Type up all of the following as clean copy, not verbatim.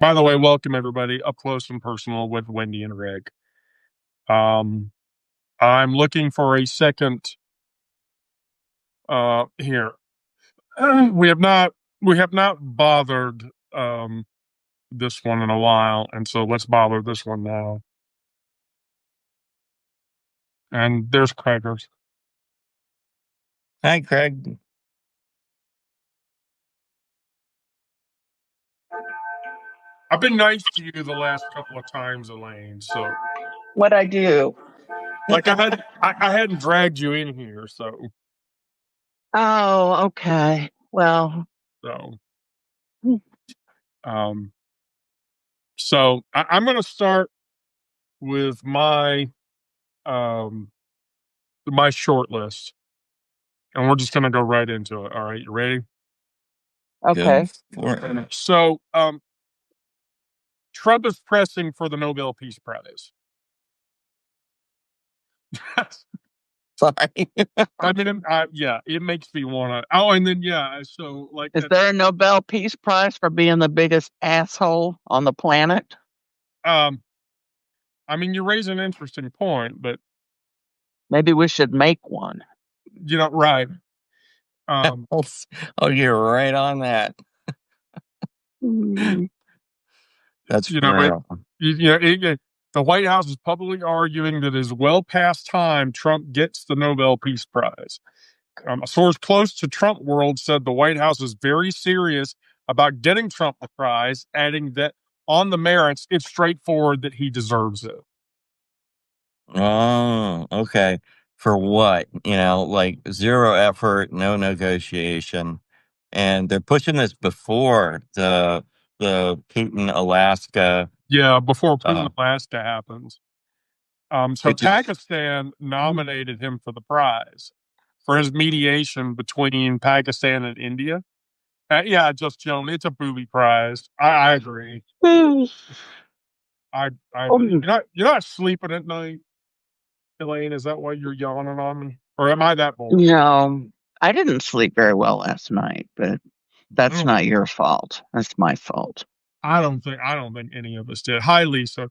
By the way, welcome everybody up close and personal with Wendy and Rick. Um, I'm looking for a second here. We have not bothered this one in a while, and so let's bother this one now. And there's Craigers. Hi, Craig. I've been nice to you the last couple of times, Elaine. So, What I do? like, I hadn't dragged you in here, so Oh, okay. Well, so hmm, um, I'm going to start with um my short list. And we're just going to go right into it. All right, you ready? okay. So, Trump is pressing for the Nobel Peace Prize. Sorry. I mean, yeah, it makes me want to. Oh, and then yeah, so like, Is there a Nobel Peace Prize for being the biggest asshole on the planet? um, I mean, you raise an interesting point, but Maybe we should make one. right. Um, Oh, you're right on that. Hmm. That's you know, it, real. the White House is publicly arguing that it is well past time Trump gets the Nobel Peace Prize. A source close to Trump world said the White House is very serious about getting Trump the prize, adding that on the merits, it's straightforward that he deserves it. Oh, okay. For what? Like zero effort, no negotiation. And they're pushing this before the Putin Alaska. Yeah, before Putin Alaska happens. So It just Pakistan nominated him for the prize for his mediation between Pakistan and India. Yeah, just Joan, it's a booby prize. I agree. I agree. You're not sleeping at night, Elaine. Is that why you're yawning on me, or am I that boring? No, I didn't sleep very well last night, but that's Oh, not your fault. That's my fault. I don't think any of us did. Hi, Lisa.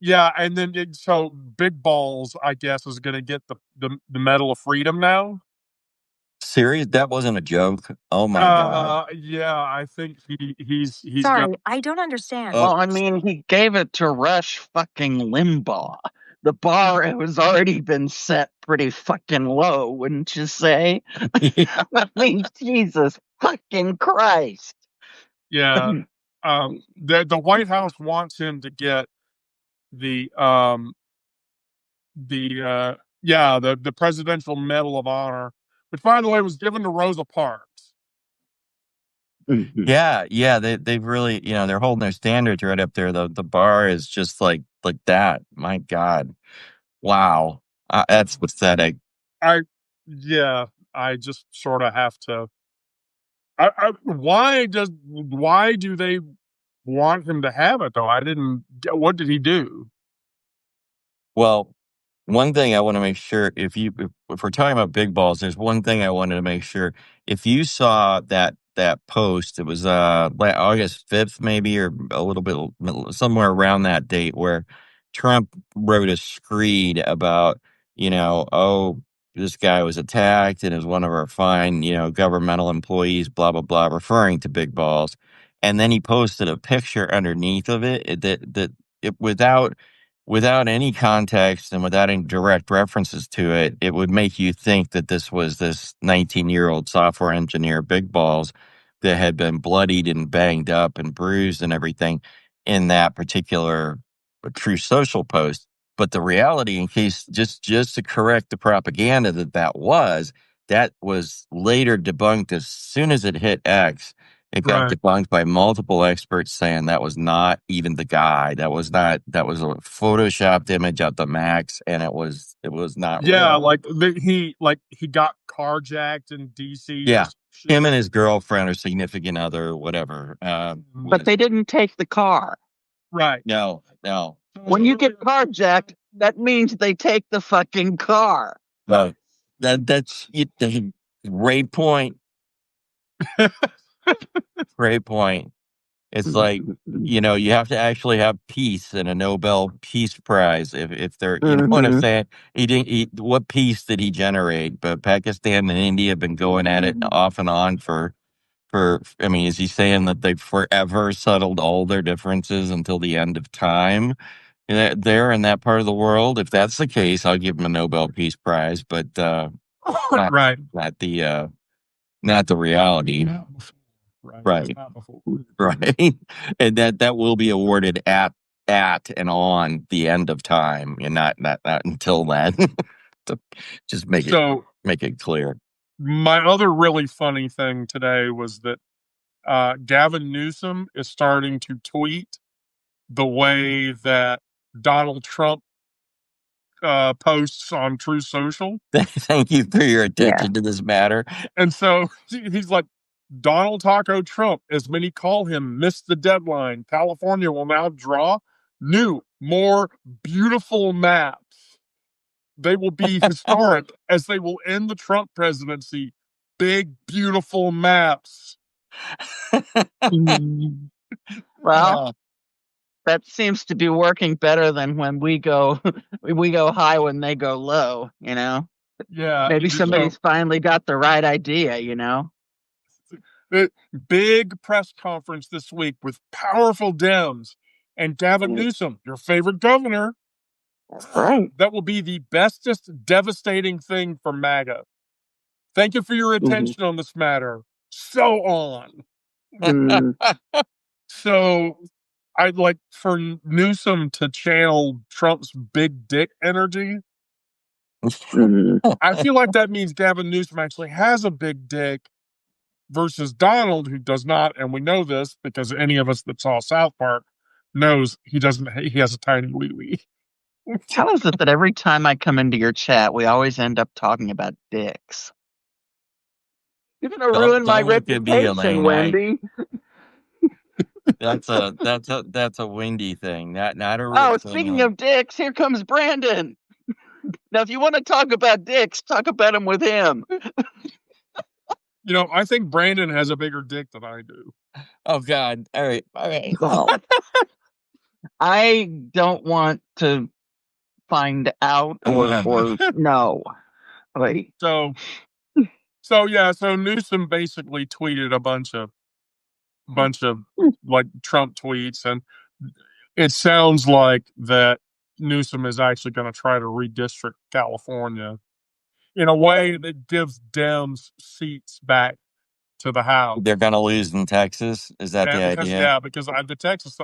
Yeah, and then so Big Balls, I guess, is going to get the Medal of Freedom now. serious. That wasn't a joke. Oh my God. Yeah, I think he's got. Sorry, I don't understand. Well, I mean, he gave it to Rush fucking Limbaugh. The bar has already been set pretty fucking low, wouldn't you say? I mean, Jesus fucking Christ. Yeah. The White House wants him to get the the Presidential Medal of Honor, which by the way was given to Rosa Parks. Yeah, they've really, they're holding their standards right up there. The bar is just like that. My God, wow, that's pathetic. I yeah, I just sort of have to. Why do they want him to have it though? I didn't. What did he do? Well, one thing I want to make sure if we're talking about big balls, there's one thing I wanted to make sure. If you saw that post, it was August 5th maybe, or a little bit somewhere around that date, where Trump wrote a screed about, oh, this guy was attacked and is one of our fine, governmental employees, blah blah blah, referring to big balls. And then he posted a picture underneath of it without any context and without any direct references to it, it would make you think that this was this 19-year-old software engineer, Big Balls, that had been bloodied and banged up and bruised and everything in that particular True Social post. But the reality, in case just to correct the propaganda that was later debunked as soon as it hit X. It got debunked by multiple experts saying that was not even the guy. That was a photoshopped image at the max, and it was not Yeah, real. he got carjacked in DC. Yeah, him and his girlfriend or significant other, whatever. But they didn't take the car. Right. No. When you get carjacked, that means they take the fucking car. That's it. Great point. Great point. It's like, you have to actually have peace and a Nobel Peace Prize if they're, you know what I'm saying? What peace did he generate? But Pakistan and India have been going at it off and on I mean, is he saying that they've forever settled all their differences until the end of time there in that part of the world? If that's the case, I'll give him a Nobel Peace Prize, but Right. not the reality. Right. Right. And that will be awarded at and on the end of time, and not until then. To just make it clear. My other really funny thing today was that Gavin Newsom is starting to tweet the way that Donald Trump posts on True Social. Thank you for your attention to this matter. And so he's like, Donald Taco Trump, as many call him, missed the deadline. California will now draw new, more beautiful maps. They will be historic as they will end the Trump presidency. Big, beautiful maps. Well, that seems to be working better than when we go high when they go low, Yeah. Maybe somebody's finally got the right idea, Big press conference this week with powerful Dems and Gavin Newsom, your favorite governor. Right. That will be the bestest devastating thing for MAGA. Thank you for your attention on this matter. So on. So I'd like for Newsom to channel Trump's big dick energy. I feel like that means Gavin Newsom actually has a big dick versus Donald, who does not. And we know this because any of us that saw South Park knows he doesn't. He has a tiny wee wee. How is it that every time I come into your chat, we always end up talking about dicks? You're gonna ruin my reputation, Wendy. That's a Wendy thing, not a. Oh, speaking of dicks, here comes Brandon. Now, if you want to talk about dicks, talk about them with him. I think Brandon has a bigger dick than I do. Oh God! All right. Well, I don't want to find out or no. Wait. So Newsom basically tweeted a bunch of like Trump tweets, and it sounds like that Newsom is actually going to try to redistrict California in a way that gives Dems seats back to the House. They're going to lose in Texas. Is that the idea? Yeah, because the Texas.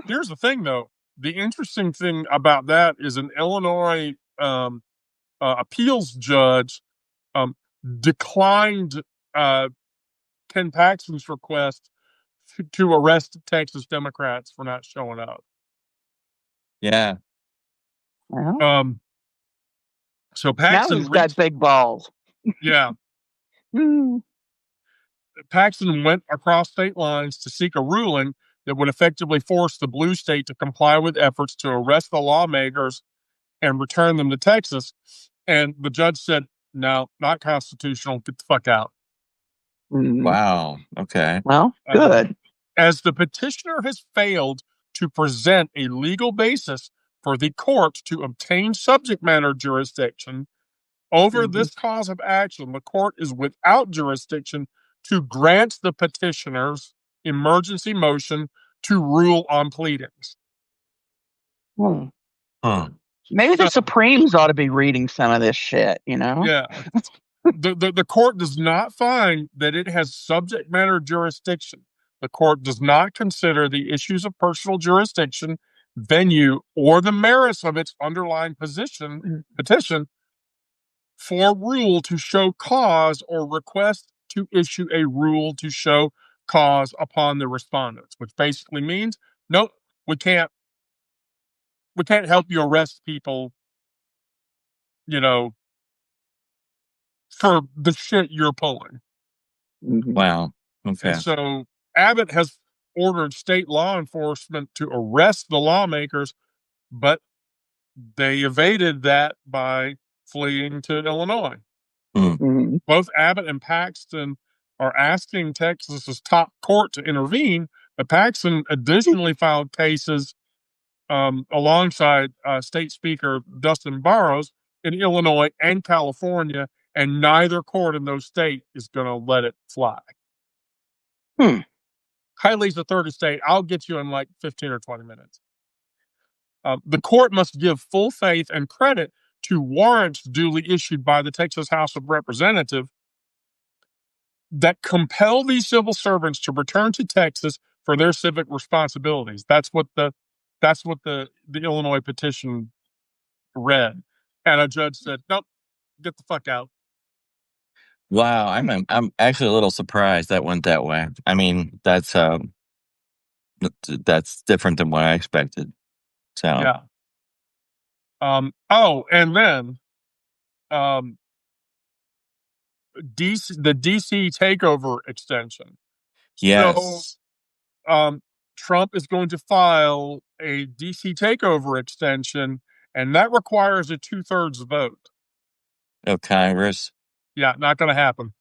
Here's the thing, though. The interesting thing about that is an Illinois appeals judge declined Ken Paxton's request to arrest Texas Democrats for not showing up. Yeah. So Paxton now he's got big balls. Yeah. Paxton went across state lines to seek a ruling that would effectively force the blue state to comply with efforts to arrest the lawmakers and return them to Texas. And the judge said, no, not constitutional. Get the fuck out. Wow. Okay. Well, good. As the petitioner has failed to present a legal basis for the court to obtain subject matter jurisdiction over this cause of action, the court is without jurisdiction to grant the petitioner's emergency motion to rule on pleadings. Maybe the Supremes ought to be reading some of this shit, Yeah. The court does not find that it has subject matter jurisdiction. The court does not consider the issues of personal jurisdiction, venue, or the merits of its underlying petition for rule to show cause or request to issue a rule to show cause upon the respondents, which basically means, nope, we can't help you arrest people, for the shit you're pulling. Wow. Okay. And so Abbott has ordered state law enforcement to arrest the lawmakers, but they evaded that by fleeing to Illinois. Both Abbott and Paxton are asking Texas's top court to intervene Paxson additionally filed cases alongside State Speaker Dustin Burrows in Illinois and California, and neither court in those states is going to let it fly. Kylie's the third estate. I'll get you in like 15 or 20 minutes. The court must give full faith and credit to warrants duly issued by the Texas House of Representatives that compel these civil servants to return to Texas for their civic responsibilities. That's what the Illinois petition read, and a judge said, "Nope, get the fuck out." Wow, I'm actually a little surprised that went that way. I mean, that's different than what I expected. So yeah. Oh, and then the DC takeover extension. yes, So, Trump is going to file a DC takeover extension, and that requires a 2/3 vote. of Congress. Yeah, not going to happen.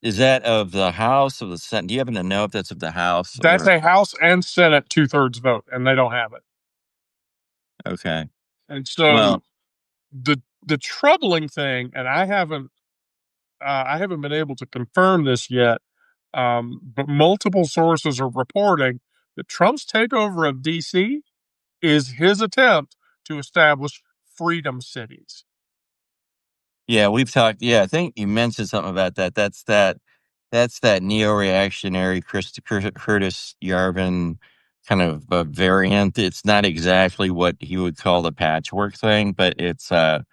Is that of the House, of the Senate? Do you happen to know if that's of the House? That's a House and Senate 2/3 vote, and they don't have it. Okay. And so Well, the troubling thing, and I haven't been able to confirm this yet, but multiple sources are reporting that Trump's takeover of DC is his attempt to establish freedom cities. yeah, we've talked. Yeah, I think you mentioned something about that. That's that neo-reactionary Curtis Yarvin kind of variant. It's not exactly what he would call the patchwork thing, but it's a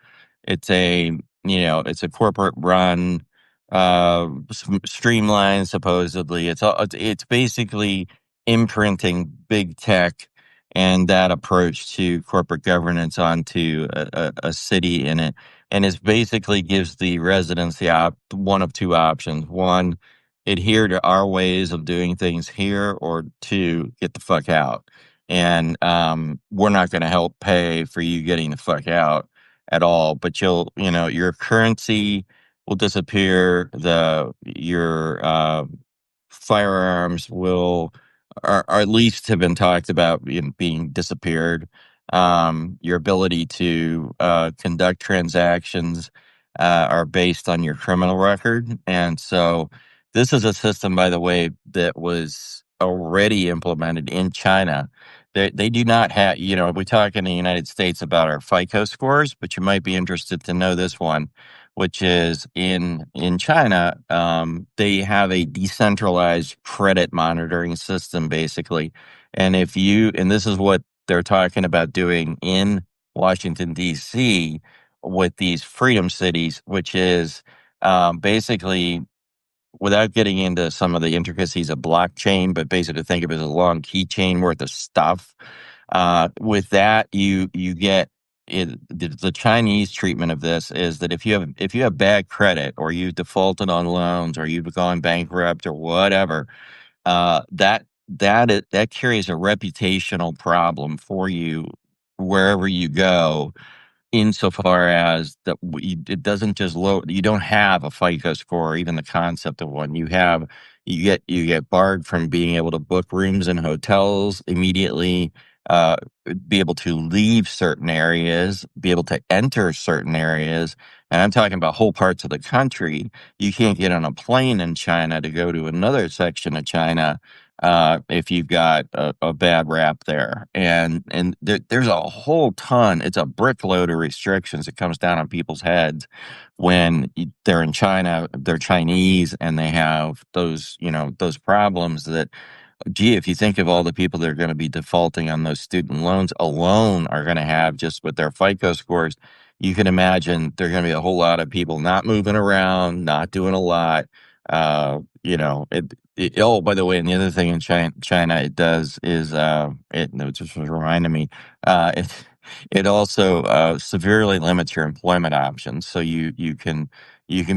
it's a corporate run, streamlined supposedly. It's basically imprinting big tech and that approach to corporate governance onto a city in it. And it basically gives the residents one of two options. One, adhere to our ways of doing things here, or two, get the fuck out. And we're not going to help pay for you getting the fuck out at all, but your currency will disappear. Your firearms will, or at least have been talked about being disappeared. Your ability to conduct transactions are based on your criminal record. And so this is a system, by the way, that was already implemented in China. They do not have, we talk in the United States about our FICO scores, but you might be interested to know this one, which is in China, they have a decentralized credit monitoring system, basically. And and this is what they're talking about doing in Washington, D.C. with these freedom cities, which is basically, without getting into some of the intricacies of blockchain, but basically think of it as a long keychain worth of stuff. With that, you get the Chinese treatment of this is that if you have bad credit, or you defaulted on loans, or you've gone bankrupt, or whatever, that carries a reputational problem for you wherever you go, insofar as that it doesn't just you don't have a FICO score, or even the concept of one. You get barred from being able to book rooms in hotels immediately, uh, be able to leave certain areas, be able to enter certain areas. And I'm talking about whole parts of the country. You can't get on a plane in China to go to another section of China if you've got a bad rap there. And there's a whole ton. It's a brickload of restrictions that comes down on people's heads when they're in China, they're Chinese, and they have those problems that, gee, if you think of all the people that are going to be defaulting on those student loans alone are going to have, just with their FICO scores, you can imagine there are going to be a whole lot of people not moving around, not doing a lot. Oh, by the way, and the other thing in China it does is, it just was reminding me, it also severely limits your employment options. So you can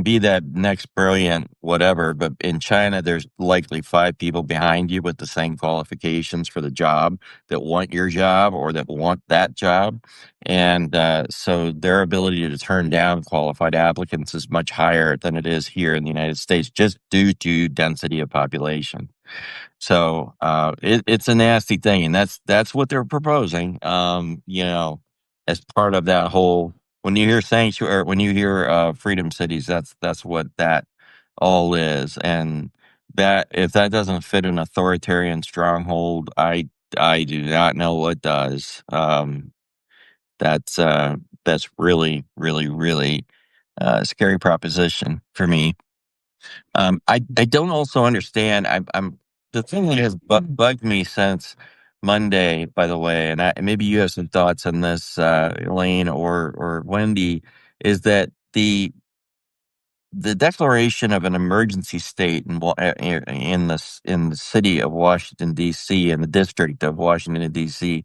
be that next brilliant whatever, but in China, there's likely 5 people behind you with the same qualifications for the job, that want your job, or that want that job. And so their ability to turn down qualified applicants is much higher than it is here in the United States, just due to density of population. So it's a nasty thing, and that's what they're proposing. As part of that whole, when you hear sanctuary, or when you hear freedom cities, that's what that all is, and that if that doesn't fit an authoritarian stronghold, I do not know what does. That's that's really, really, really scary proposition for me. I don't also understand. I'm the thing that has bugged me since Monday, by the way, and maybe you have some thoughts on this, Elaine or Wendy, is that the declaration of an emergency state in the city of Washington D.C. and the district of Washington D.C.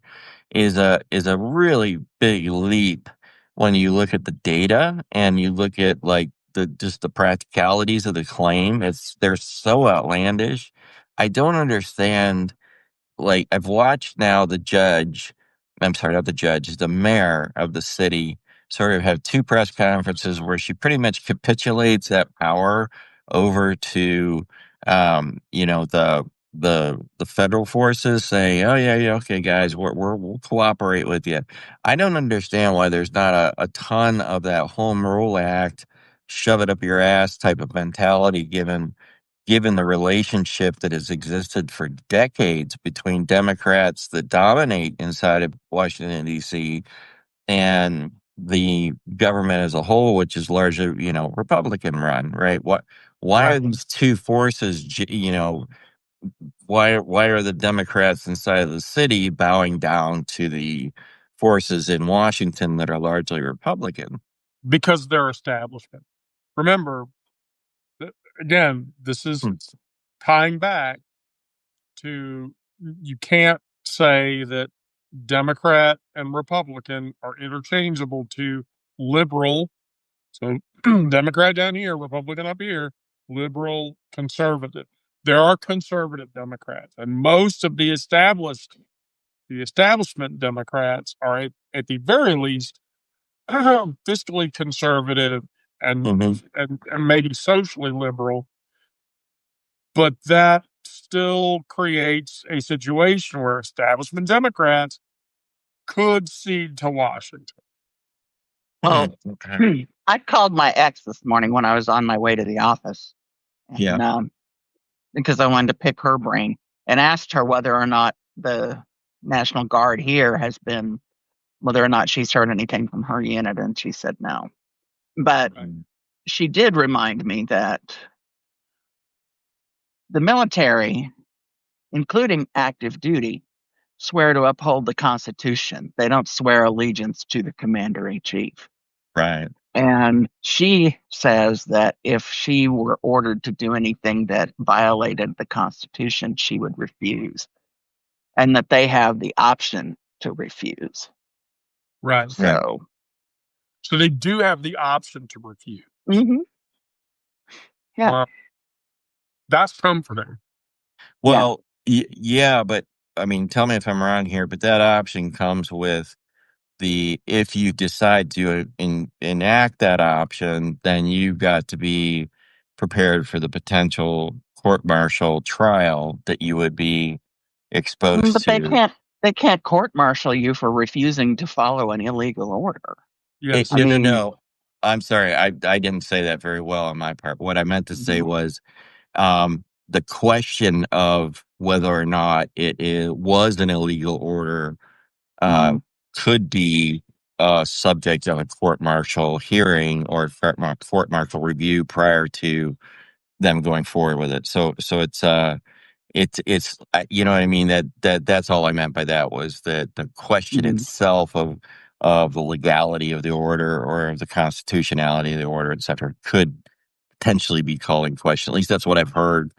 is a really big leap when you look at the data and you look at like the practicalities of the claim. They're so outlandish. I don't understand. Like, I've watched now I'm sorry, not the judge, the mayor of the city sort of have two press conferences where she pretty much capitulates that power over to, the federal forces, saying, "Oh yeah, yeah, okay, guys, we'll cooperate with you." I don't understand why there's not a ton of that Home Rule Act, shove it up your ass type of mentality, given the relationship that has existed for decades between Democrats that dominate inside of Washington, D.C., and the government as a whole, which is largely, Republican run, right? Why Right. are these two forces, why are the Democrats inside of the city bowing down to the forces in Washington that are largely Republican? Because they're establishment. Remember, again, this is Hmm. tying back to, you can't say that Democrat and Republican are interchangeable to liberal. So Democrat down here, Republican up here, liberal, conservative. There are conservative Democrats, and most of the establishment Democrats are at the very least fiscally conservative and, Mhm. and maybe socially liberal, but that still creates a situation where establishment Democrats could cede to Washington. Well, Okay. I called my ex this morning when I was on my way to the office, Yeah. and because I wanted to pick her brain, and asked her whether or not the National Guard here has been, whether or not she's heard anything from her unit, and she said no. But Right. she did remind me that the military, including active duty, swear to uphold the Constitution. They don't swear allegiance to the commander in chief. Right. And she says that if she were ordered to do anything that violated the Constitution, she would refuse, and that they have the option to refuse. Right. Right. So, So they do have the option to refuse. mhm, yeah, Well, that's comforting. yeah. Well, yeah, but I mean, tell me if I'm wrong here, but that option comes with if you decide to enact that option, then you've got to be prepared for the potential court martial trial that you would be exposed But they to. can't court martial you for refusing to follow an illegal order. Yes. I No, no, mean, no. I'm sorry. I didn't say that very well on my part. What I meant to say mhm, was the question of whether or not was an illegal order uh, mhm, could be subject of a court martial hearing or court martial review prior to them going forward with it. So it's you know what I mean, that's all I meant by that, was that the question mhm, itself of the legality of the order or the constitutionality of the order, et cetera, could potentially be called in question. At least that's what I've heard.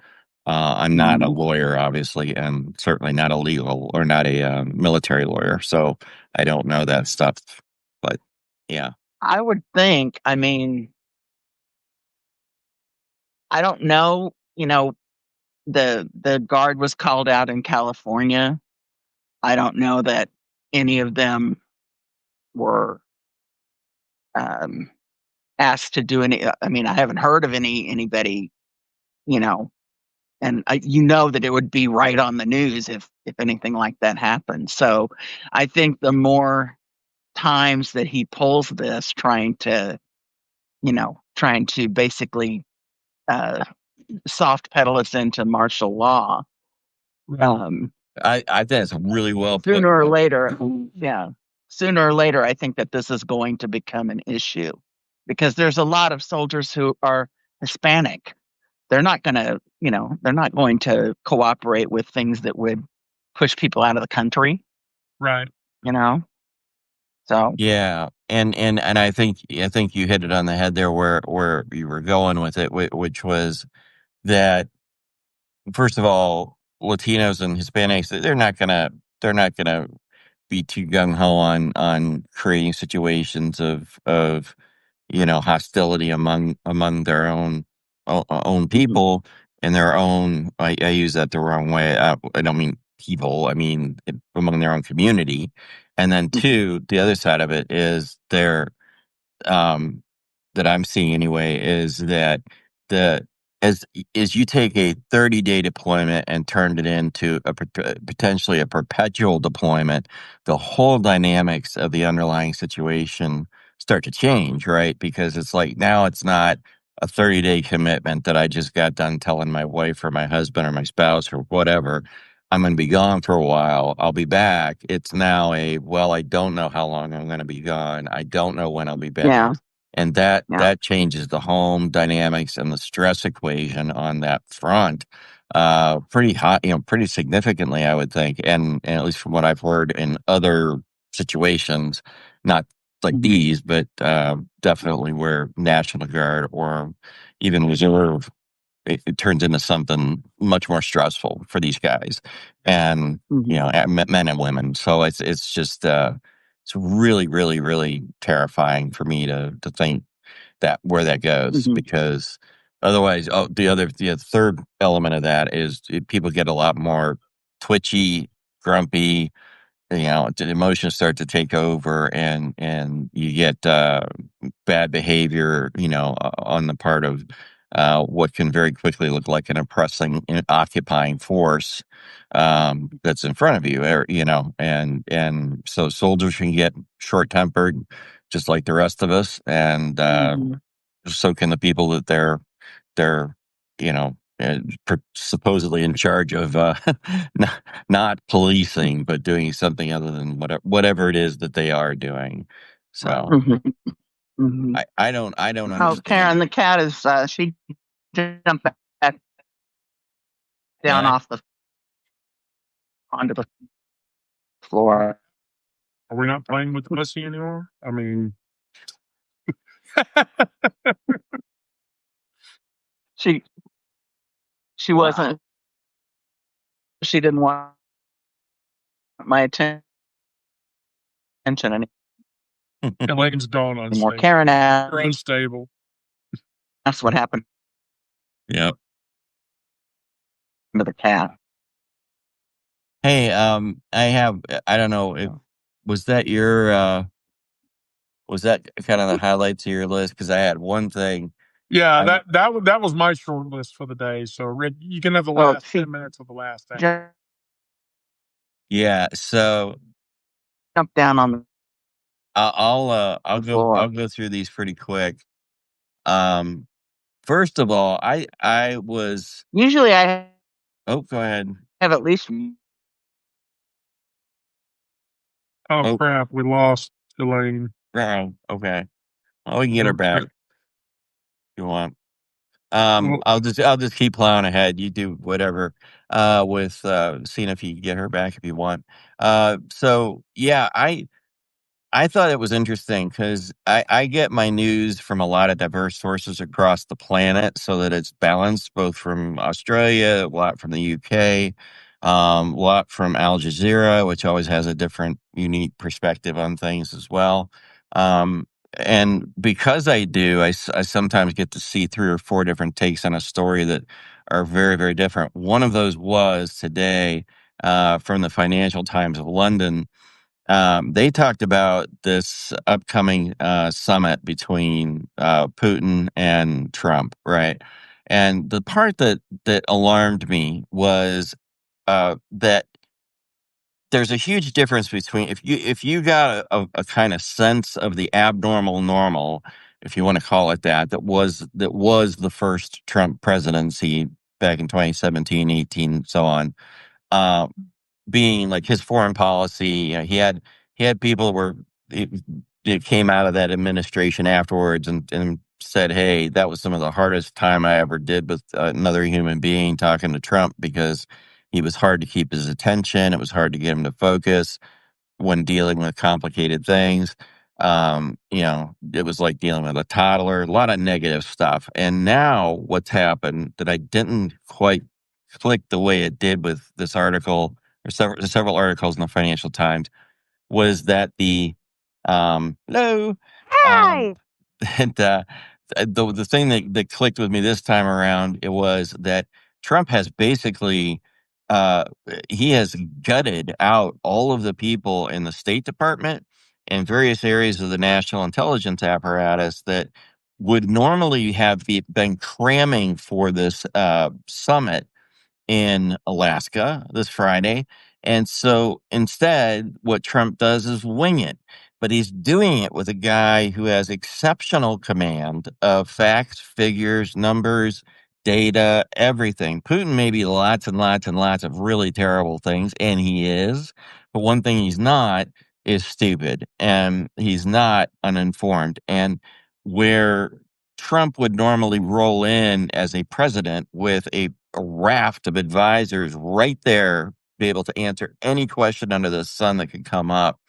I'm not a mhm. lawyer, obviously, and certainly not a legal or not a military lawyer, so I don't know that stuff. But yeah, I would think, I mean, I don't know, the guard was called out in California. I don't know that any of them were um, asked to do any. I mean, I haven't heard of anybody, you know, and you know that it would be right on the news if anything like that happened. So I think the more times that he pulls this, trying to basically soft pedal us into martial law, I think it's really well put. sooner or later, sooner or later, I think that this is going to become an issue, because there's a lot of soldiers who are Hispanic. They're not going to, they're not going to cooperate with things that would push people out of the country. Right. So Yeah, and I think you hit it on the head there where you were going with it, which was that, first of all, Latinos and Hispanics, they're not gonna be too gung ho on creating situations of hostility among their own mhm, people and their own. I use that the wrong way. I don't mean people. I mean among their own community. And then mhm, two, the other side of it is um, that I'm seeing anyway, is that the as you take a 30-day deployment and turned it into potentially a perpetual deployment, the whole dynamics of the underlying situation start to change, right? Because it's like now it's not a 30-day commitment that I just got done telling my wife or my husband or my spouse or whatever. I'm going to be gone for a while. I'll be back. It's now well, I don't know how long I'm going to be gone. I don't know when I'll be back. yeah, And yeah, that changes the home dynamics and the stress equation on that front, pretty high, pretty significantly, I would think. And at least from what I've heard in other situations, not like mhm, these, but definitely where National Guard or even Reserve, it turns into something much more stressful for these guys, and mhm, men and women. So it's just it's really, really, really terrifying for me to think that where that goes, mhm, because otherwise, the third element of that is people get a lot more twitchy, grumpy. The emotions start to take over, and you get bad behavior, on the part of what can very quickly look like an oppressing, occupying force that's in front of you, and so soldiers can get short tempered, just like the rest of us, and mhm. so can the people that they're supposedly in charge of, not policing, but doing something other than whatever it is that they are doing. So Mhm, mhm. I don't Oh, Karen, understand the cat is she jumped back down what. off the onto the floor. Are we not playing with the pussy anymore? I mean, She she Wow. wasn't. She didn't want my attention Elaine's gone anymore. unstable. Karen You're unstable. asked what happened Yep. to the cat. Hey, I don't know if was that your was that kind of the highlights of your list? Because I had one thing. Yeah, I that was my short list for the day. So, Rick, you can have the Well, last she 10 minutes of the last act. Yeah, so jumped down on I'll the floor. go through these pretty quick. Um, First of all, I was. Usually, I Oh, go ahead. have at least. Oh Oh, crap, we lost Elaine. okay. Oh, we can get her Oh, back crap. if you want. Well, I'll just keep plowing ahead. You do whatever. With seeing if you can get her back if you want. So yeah, I thought it was interesting because I get my news from a lot of diverse sources across the planet, so that it's balanced, both from Australia, a lot from the UK, a lot from Al Jazeera, which always has a different, unique perspective on things as well. Um, and because I do, I sometimes get to see three or four different takes on a story that are very, very different. One of those was today, from the Financial Times of London. They talked about this upcoming summit between Putin and Trump, right? And the part that alarmed me was that there's a huge difference between if you got a kind of sense of the abnormal normal, if you want to call it that, that was the first Trump presidency back in 2017, 18, so on. Uh, being like his foreign policy, he had people where it came out of that administration afterwards and said, "Hey, that was some of the hardest time I ever did with another human being talking to Trump because he was hard to keep his attention. It was hard to get him to focus when dealing with complicated things. It was like dealing with a toddler, a lot of negative stuff. And now what's happened that I didn't quite click the way it did with this article or several articles in the Financial Times was that hello, Hi. and the thing that clicked with me this time around, it was that Trump has basically uh, he has gutted out all of the people in the State Department and various areas of the national intelligence apparatus that would normally have been cramming for this summit in Alaska this Friday. And so instead, what Trump does is wing it. But he's doing it with a guy who has exceptional command of facts, figures, numbers, data, everything. Putin may be lots and lots and lots of really terrible things, and he is. But one thing he's not is stupid, and he's not uninformed. And where Trump would normally roll in as a president with a raft of advisors right there, be able to answer any question under the sun that could come up.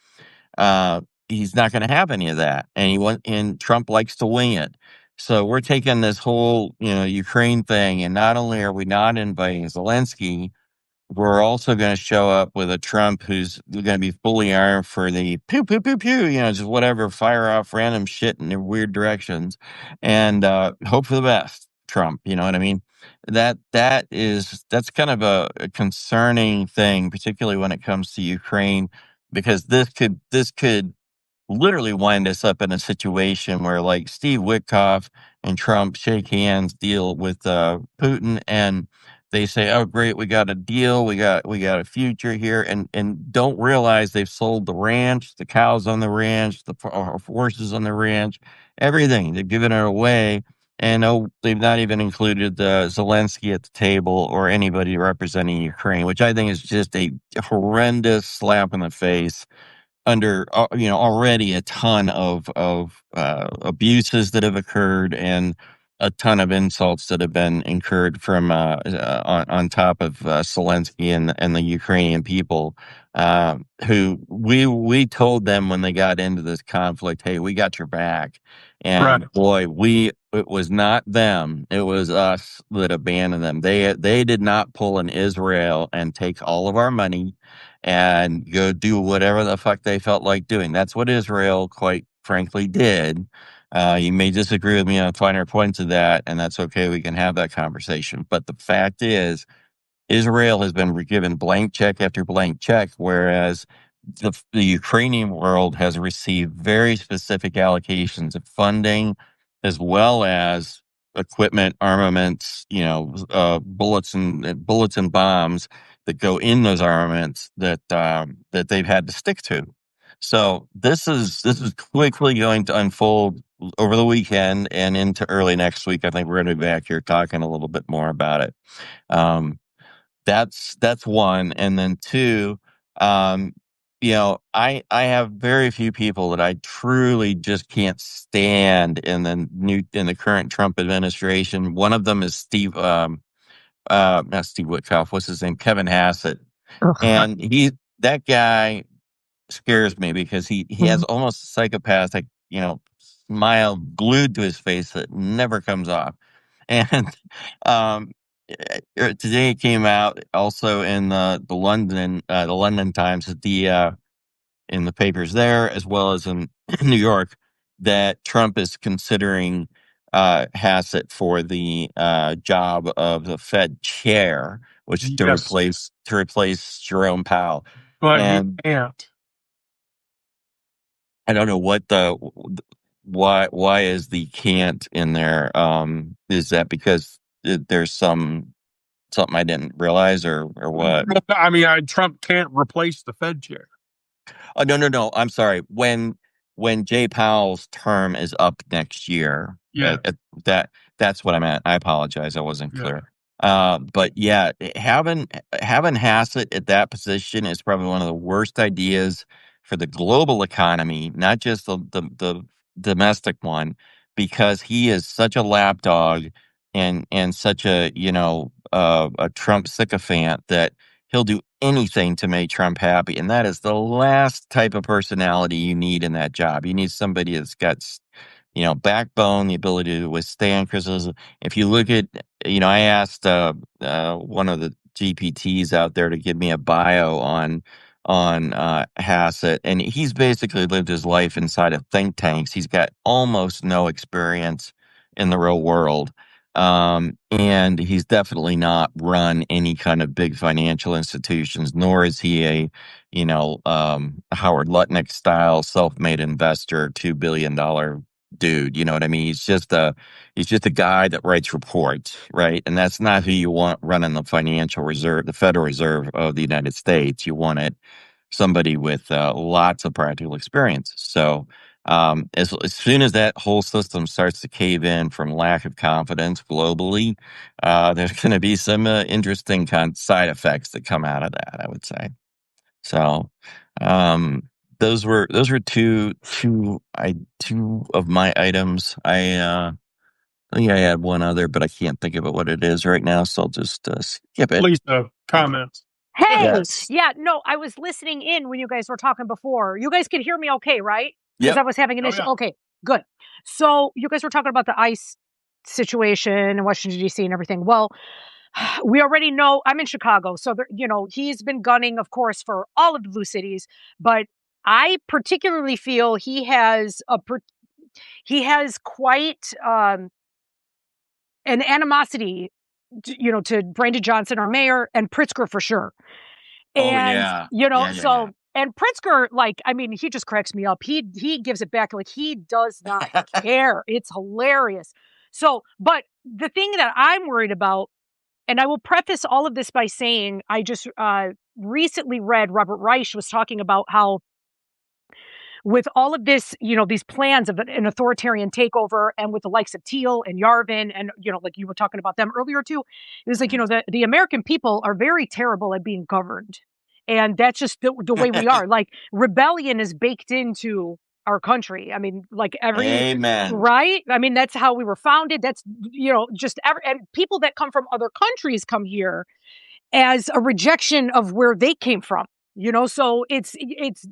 Uh, he's not going to have any of that, and Trump likes to wing it. So we're taking this whole Ukraine thing, and not only are we not inviting Zelensky, we're also going to show up with a Trump who's going to be fully armed for the pew, pew, pew, pew, just whatever, fire off random shit in their weird directions and hope for the best, Trump. You know what I mean? That's kind of a concerning thing, particularly when it comes to Ukraine, because this could literally wind us up in a situation where like Steve Witkoff and Trump shake hands, deal with Putin, and they say, "Oh, great, we got a deal, we got a future here," and don't realize they've sold the ranch, the cows on the ranch, the horses on the ranch, everything. They've given it away, and they've not even included Zelensky at the table or anybody representing Ukraine, which I think is just a horrendous slap in the face under already a ton of abuses that have occurred and a ton of insults that have been incurred from on top of Zelensky and the Ukrainian people, who we told them when they got into this conflict, hey, we got your back, and Right. boy, it was not them, it was us that abandoned them. They did not pull an Israel and take all of our money and go do whatever the fuck they felt like doing. That's what Israel, quite frankly, did. You may disagree with me on finer points of that, and that's okay. We can have that conversation. But the fact is, Israel has been given blank check after blank check, whereas the Ukrainian world has received very specific allocations of funding, as well as equipment, armaments, bullets and bombs that go in those armaments that they've had to stick to. So this is quickly going to unfold over the weekend and into early next week. I think we're going to be back here talking a little bit more about it. Um, that's one, and then two, um, I have very few people that I truly just can't stand in the current Trump administration. One of them is not Steve Witkoff. What's his name? Kevin Hassett, Ugh. and that guy scares me because he has almost a psychopathic, smile glued to his face that never comes off. And today it came out also in the London Times, in the papers there, as well as in New York, that Trump is considering Hassett for the job of the Fed chair, which is Yes, to replace Jerome Powell. but he And can't. I don't know why is the can't in there. Is that because there's something I didn't realize, or what? I mean, Trump can't replace the Fed chair. Oh, no. I'm sorry. When Jay Powell's term is up next year, Yeah. That's what I meant. I apologize. I wasn't Yeah. clear. But yeah, having Hassett at that position is probably one of the worst ideas for the global economy, not just the domestic one, because he is such a lapdog and such a a Trump sycophant that he'll do anything to make Trump happy. And that is the last type of personality you need in that job. You need somebody that's got, backbone, the ability to withstand criticism. If you look at, I asked one of the GPTs out there to give me a bio on Hassett, and he's basically lived his life inside of think tanks. He's got almost no experience in the real world. And he's definitely not run any kind of big financial institutions, nor is he a, Howard Lutnick style self-made investor, $2 billion dude. You know what I mean? He's just a guy that writes reports, right? And that's not who you want running the Federal Reserve of the United States. You want somebody with lots of practical experience. So as soon as that whole system starts to cave in from lack of confidence globally, there's going to be some interesting side effects that come out of that, I would say. So those were two of my items. I think I had one other, but I can't think of what it is right now, so I'll just skip it. Lisa, comments. Hey, Yes. yeah, no, I was listening in when you guys were talking before. You guys could hear me okay, right? Yep. Because I was having an issue. yeah. Okay, good. So you guys were talking about the ICE situation in Washington, D.C. and everything. Well, we already know I'm in Chicago. So, he's been gunning, of course, for all of the blue cities. But I particularly feel he has quite an animosity, to Brandon Johnson, our mayor, and Pritzker for sure. And, and Pritzker, he just cracks me up. He gives it back. Like, he does not care. It's hilarious. So, but the thing that I'm worried about, and I will preface all of this by saying, I just recently read Robert Reich was talking about how with all of this, these plans of an authoritarian takeover, and with the likes of Thiel and Yarvin, and, like you were talking about them earlier too, it was like, the American people are very terrible at being governed. And that's just the way we are. Like, rebellion is baked into our country. I mean, like Amen. Right? I mean, that's how we were founded. That's, and people that come from other countries come here as a rejection of where they came from. So it's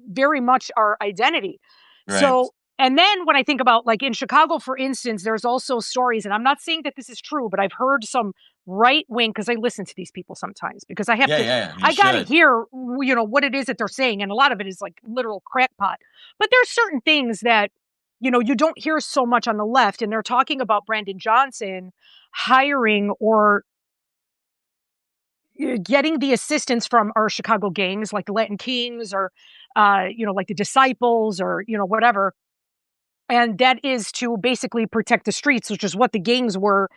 very much our identity. Right. So, and then when I think about, like, in Chicago, for instance, there's also stories, and I'm not saying that this is true, but I've heard some right wing, because I listen to these people sometimes, because I have I got to hear, what it is that they're saying. And a lot of it is like literal crackpot, but there's certain things that, you don't hear so much on the left. And they're talking about Brandon Johnson hiring or getting the assistance from our Chicago gangs, like the Latin Kings, or, like the Disciples, or, whatever. And that is to basically protect the streets, which is what the gangs were,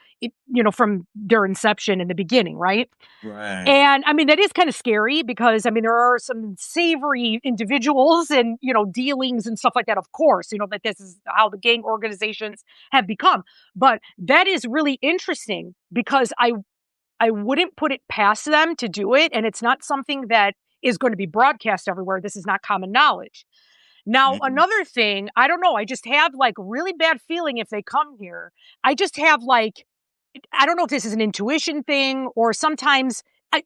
from their inception in the beginning. Right. Right. And I mean, that is kind of scary, because there are some savory individuals and, dealings and stuff like that. Of course, that this is how the gang organizations have become. But that is really interesting, because I wouldn't put it past them to do it. And it's not something that is going to be broadcast everywhere. This is not common knowledge. Now, another thing, I don't know. I just have like really bad feeling if they come here. I just have like, I don't know if this is an intuition thing, or sometimes, it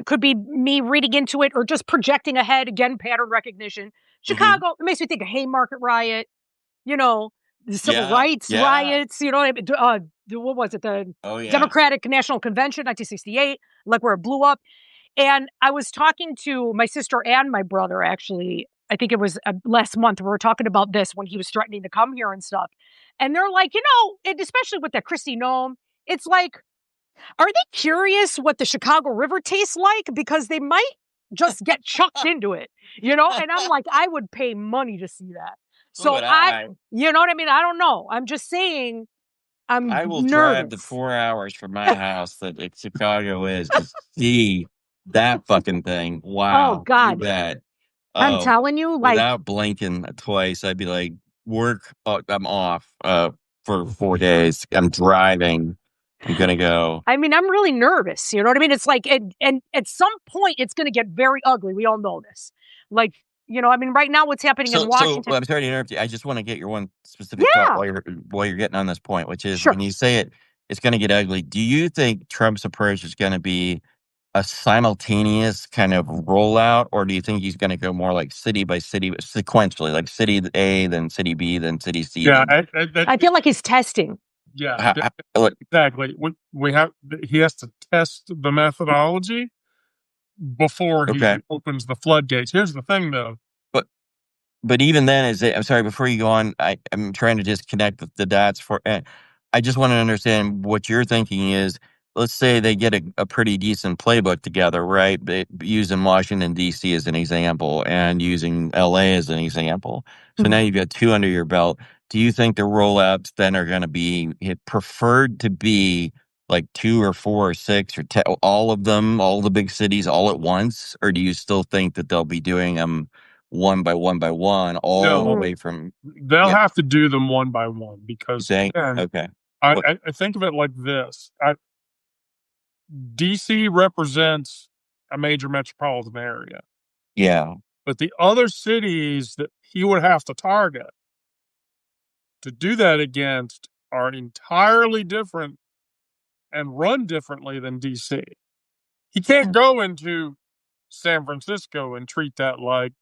could be me reading into it or just projecting ahead. Again, pattern recognition. Chicago, it makes me think of Haymarket riot, the civil rights riots, what was it? The Democratic National Convention, 1968, like where it blew up. And I was talking to my sister and my brother, actually, I think it was last month. We were talking about this when he was threatening to come here and stuff. And they're like, and especially with that Kristi Noem, it's like, are they curious what the Chicago River tastes like? Because they might just get chucked into it, And I'm like, I would pay money to see that. So you know what I mean? I don't know. I'm just saying, I'm I will nervous. drive the 4 hours from my house that Chicago is to see that fucking thing. Wow. Oh God. You bet. I'm telling you, like, without blinking twice, I'd be like, work, I'm off for 4 days. I'm driving. I'm going to go. I mean, I'm really nervous. You know what I mean? It's like, and at some point, it's going to get very ugly. We all know this. Like, you know, I mean, right now, what's happening in Washington? So I'm sorry to interrupt you. I just want to get your one specific Yeah. thought while you're getting on this point, which is Sure. when you say it's going to get ugly. Do you think Trump's approach is going to be a simultaneous kind of rollout, or do you think he's going to go more like city by city, sequentially, like city A, then city B, then city C? Yeah, I feel like he's testing. Yeah, exactly. He has to test the methodology before he opens the floodgates. Here's the thing, though. But even then, I'm sorry, before you go on, I'm trying to just connect the dots for. I just want to understand what you're thinking is. Let's say they get a pretty decent playbook together, right? Using Washington D.C. as an example and using L.A. as an example. So now you've got 2 under your belt. Do you think the rollouts then are going to be preferred to be like 2 or 4 or 6 or 10, all of them, all the big cities all at once, or do you still think that they'll be doing them one by one, all the way from? They'll have to do them one by one because okay. I think of it like this. DC represents a major metropolitan area. Yeah. But the other cities that he would have to target to do that against are entirely different and run differently than DC. He can't go into San Francisco and treat that like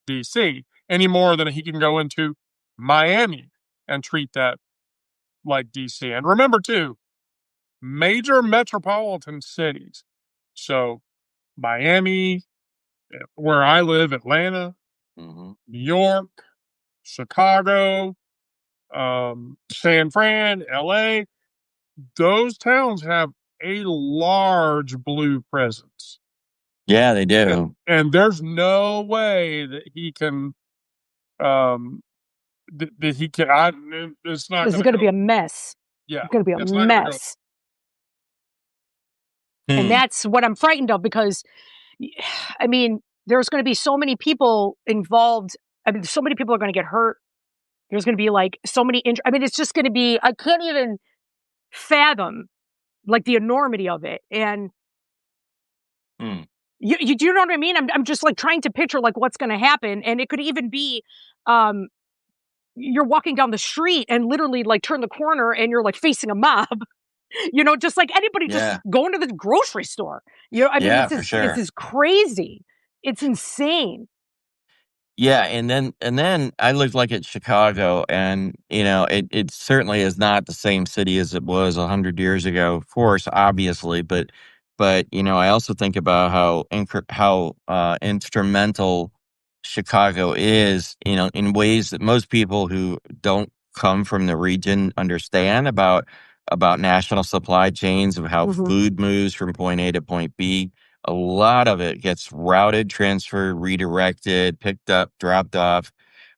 DC any more than he can go into Miami and treat that like DC. And remember, too, major metropolitan cities. So Miami, where I live, Atlanta, New York, Chicago, San Fran, LA, those towns have a large blue presence. Yeah, they do. And there's no way that he can, it's not. This is going to be a mess. Yeah. It's going to be a mess. And that's what I'm frightened of because, I mean, there's going to be so many people involved. I mean, so many people are going to get hurt. There's going to be like so many injuries. I mean, it's just going to be, I can't even fathom like the enormity of it. And you do you know what I mean? I'm just like trying to picture like what's going to happen. And it could even be, you're walking down the street and literally like turn the corner and you're like facing a mob. You know, just like anybody just going to the grocery store. You know, I mean, this is crazy. It's insane. Yeah, and then I looked like at Chicago, and you know, it certainly is not the same city as it was 100 years ago. Of course, obviously, but you know, I also think about how instrumental Chicago is, you know, in ways that most people who don't come from the region understand about national supply chains, of how food moves from point A to point B. A lot of it gets routed, transferred, redirected, picked up, dropped off.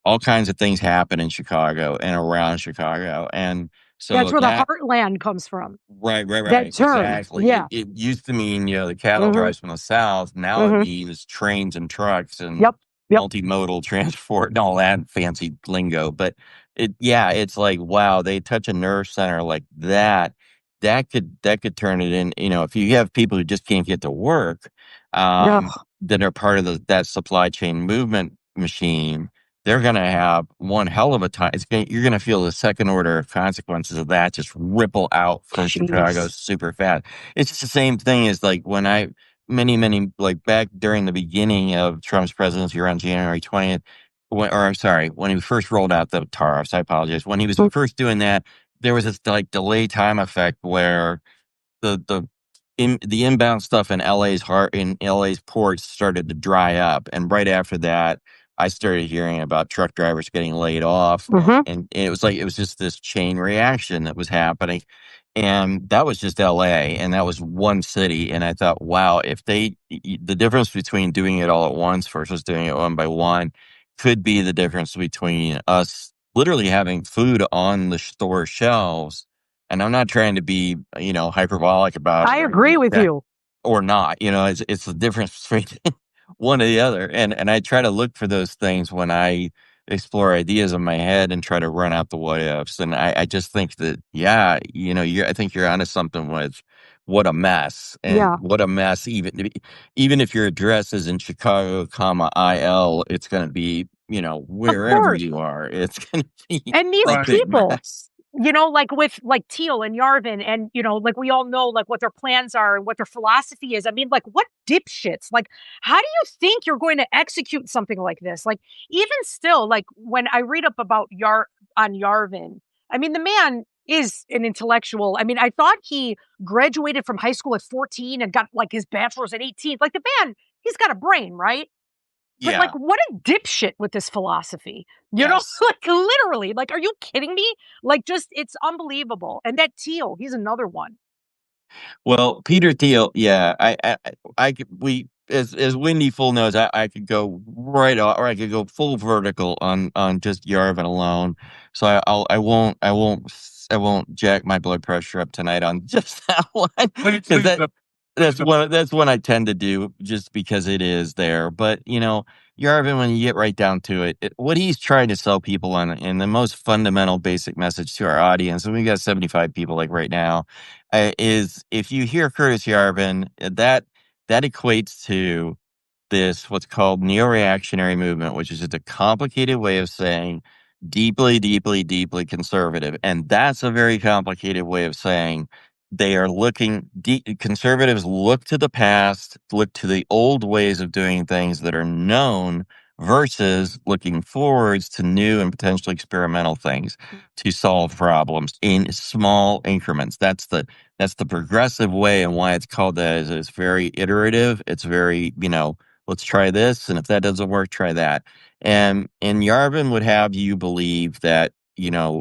All kinds of things happen in Chicago and around Chicago. And so that's where the heartland comes from. Right. That term. Exactly. Yeah. It used to mean, you know, the cattle drives from the south. Now it means trains and trucks and multimodal transport and all that fancy lingo. But it's like, wow, they touch a nerve center like that. That could turn it in. You know, if you have people who just can't get to work, that are part of that supply chain movement machine, they're going to have one hell of a time. You're going to feel the second order consequences of that just ripple out from Chicago super fast. It's just the same thing as like when many like back during the beginning of Trump's presidency around January 20th, when he first rolled out the tariffs. I apologize. When he was first doing that, there was this like delay time effect where the inbound stuff in LA's ports started to dry up, and right after that, I started hearing about truck drivers getting laid off, and it was just this chain reaction that was happening, and that was just LA, and that was one city, and I thought, wow, the difference between doing it all at once versus doing it one by one could be the difference between us literally having food on the store shelves And I'm not trying to be, hyperbolic about it. I agree with you. Or not. It's the difference between one or the other. And I try to look for those things when I explore ideas in my head and try to run out the what ifs. And I just think that, I think you're onto something with what a mess. And Yeah. what a mess, even if your address is in Chicago, IL, it's going to be, wherever course. you are, it's going to be And these a big people, mess. like with like Teal and Yarvin, and like we all know like what their plans are and what their philosophy is. I mean, like what dipshits? Like, how do you think you're going to execute something like this? Like, even still, like when I read up about Yarvin, I mean, the man is an intellectual. I mean, I thought he graduated from high school at 14 and got like his bachelor's at 18. Like the man, he's got a brain, right? But like, what a dipshit with this philosophy, Yes. like literally, like, are you kidding me? Like, just, it's unbelievable. And that Teal, he's another one. Well, Peter Thiel, yeah, we, as Wendy full knows, I could go right off, or I could go full vertical on just Yarvin alone. So I won't jack my blood pressure up tonight on just that one, because that's one I tend to do just because it is there. But Yarvin, when you get right down to it, what he's trying to sell people on, and the most fundamental basic message to our audience, and we got 75 people like right now, is if you hear Curtis Yarvin, that equates to this what's called neo-reactionary movement, which is just a complicated way of saying deeply, deeply, deeply conservative. And that's a very complicated way of saying they are conservatives look to the past, look to the old ways of doing things that are known versus looking forwards to new and potentially experimental things to solve problems in small increments. That's the progressive way, and why it's called that is it's very iterative. It's very, let's try this, and if that doesn't work, try that. And Yarvin would have you believe that,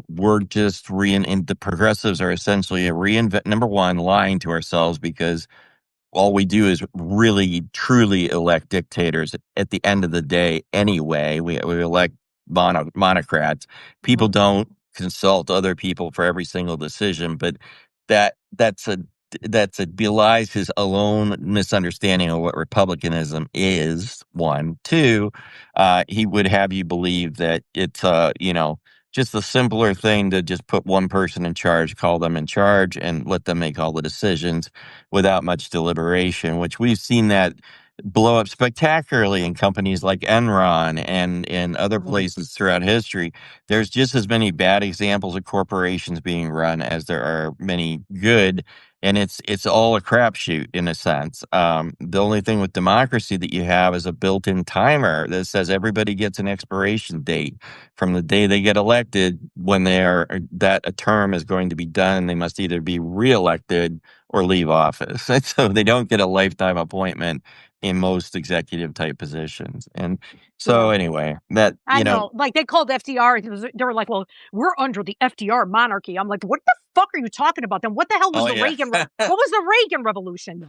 we're just and the progressives are essentially number one, lying to ourselves, because all we do is really, truly elect dictators at the end of the day anyway. We elect monocrats. People don't consult other people for every single decision, but that's a belies his own misunderstanding of what republicanism is. One, two, he would have you believe that it's just a simpler thing to just put one person in charge, call them in charge, and let them make all the decisions without much deliberation, which we've seen that blow up spectacularly in companies like Enron and in other places throughout history. There's just as many bad examples of corporations being run as there are many good, and it's all a crapshoot in a sense. The only thing with democracy that you have is a built-in timer that says everybody gets an expiration date from the day they get elected, when that a term is going to be done. They must either be reelected or leave office. So they don't get a lifetime appointment in most executive type positions. And so anyway, that, I know, like they called FDR. They were like, "Well, we're under the FDR monarchy." I'm like, "What the fuck are you talking about? Then what the hell was the Reagan? What was the Reagan Revolution?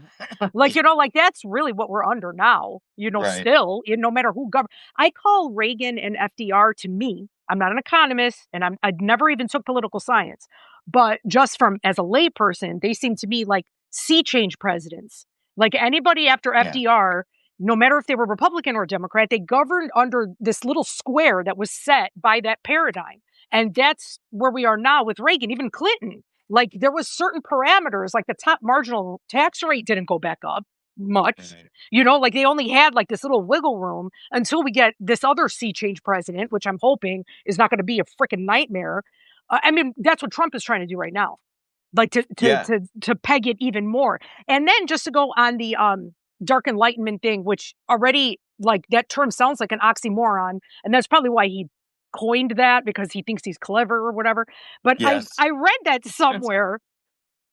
Like, like that's really what we're under now. Right. Still, no matter who governs. I call Reagan and FDR, to me, I'm not an economist, and I never even took political science, but just from as a layperson, they seem to me like sea change presidents. Like anybody after FDR. No matter if they were Republican or Democrat, they governed under this little square that was set by that paradigm. And that's where we are now with Reagan, even Clinton. Like there was certain parameters, like the top marginal tax rate didn't go back up much. Like they only had like this little wiggle room until we get this other sea change president, which I'm hoping is not going to be a freaking nightmare. I mean, that's what Trump is trying to do right now. Like to peg it even more. And then just to go on the dark enlightenment thing, which already, like, that term sounds like an oxymoron, and that's probably why he coined that, because he thinks he's clever or whatever. But I read that somewhere.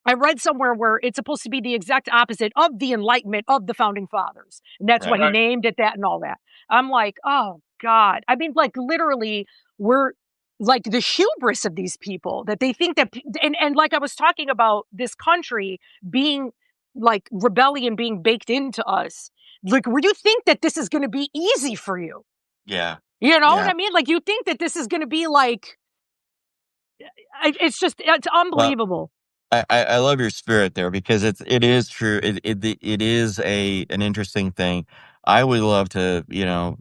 I read somewhere where it's supposed to be the exact opposite of the enlightenment of the founding fathers, and that's why he named it that and all that. I'm like, oh God. I mean, like literally, we're like the hubris of these people that they think that, and like I was talking about this country being like rebellion being baked into us. Like, would you think that this is going to be easy for you? Yeah. What I mean? Like, you think that this is going to be like, it's unbelievable. I love your spirit there because it is true. It is an interesting thing. I would love to,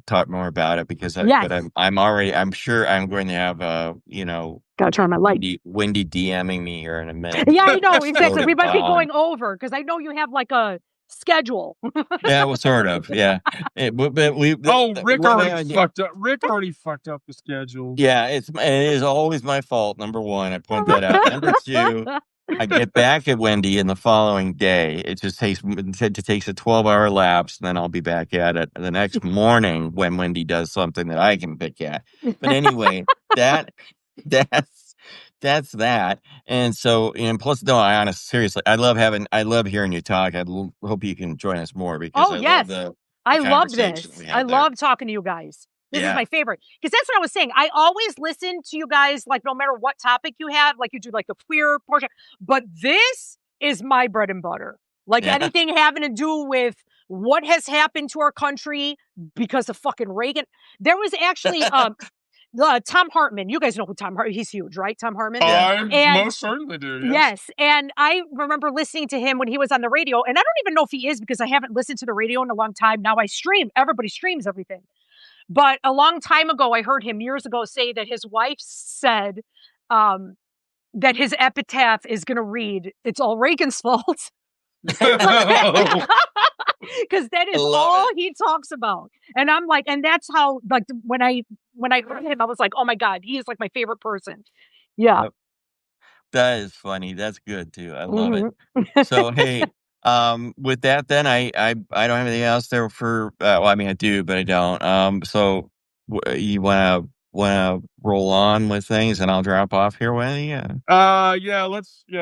talk more about it because Yes. I'm sure I'm going to have Gotta turn on my light. Wendy DMing me here in a minute. Yeah, I know, exactly. Loaded We might be on. going over because I know you have like a schedule. Yeah, well, sort of. Yeah. But Rick what already fucked up. Rick already fucked up the schedule. Yeah, it is always my fault. Number one, I point that out. Number two, I get back at Wendy in the following day. It takes a 12-hour lapse, and then I'll be back at it the next morning when Wendy does something that I can pick at. But anyway, that's that. And so, and plus, no, seriously, I love hearing you talk. Hope you can join us more because I love this. conversation we have I there. love talking to you guys. This is my favorite. Because that's what I was saying. I always listen to you guys, like, no matter what topic you have, like you do like the queer portion. But this is my bread and butter. Like anything having to do with what has happened to our country because of fucking Reagan. There was actually Tom Hartman. You guys know who Tom Hartman. He's huge, right? Tom Hartman. I most certainly do. Yes, and I remember listening to him when he was on the radio, and I don't even know if he is because I haven't listened to the radio in a long time. Now I stream. Everybody streams everything. But a long time ago, I heard him years ago say that his wife said that his epitaph is going to read, "It's all Reagan's fault." Because that is all he talks about. And I'm like, and that's how, like, when I heard him, I was like, oh my God, he is like my favorite person. Yeah. Yep. That is funny. That's good too. I love it. So, hey, with that, then I don't have anything else there for, well, I mean, I do, but I don't. So you want to roll on with things and I'll drop off here, Wendy? Yeah, let's do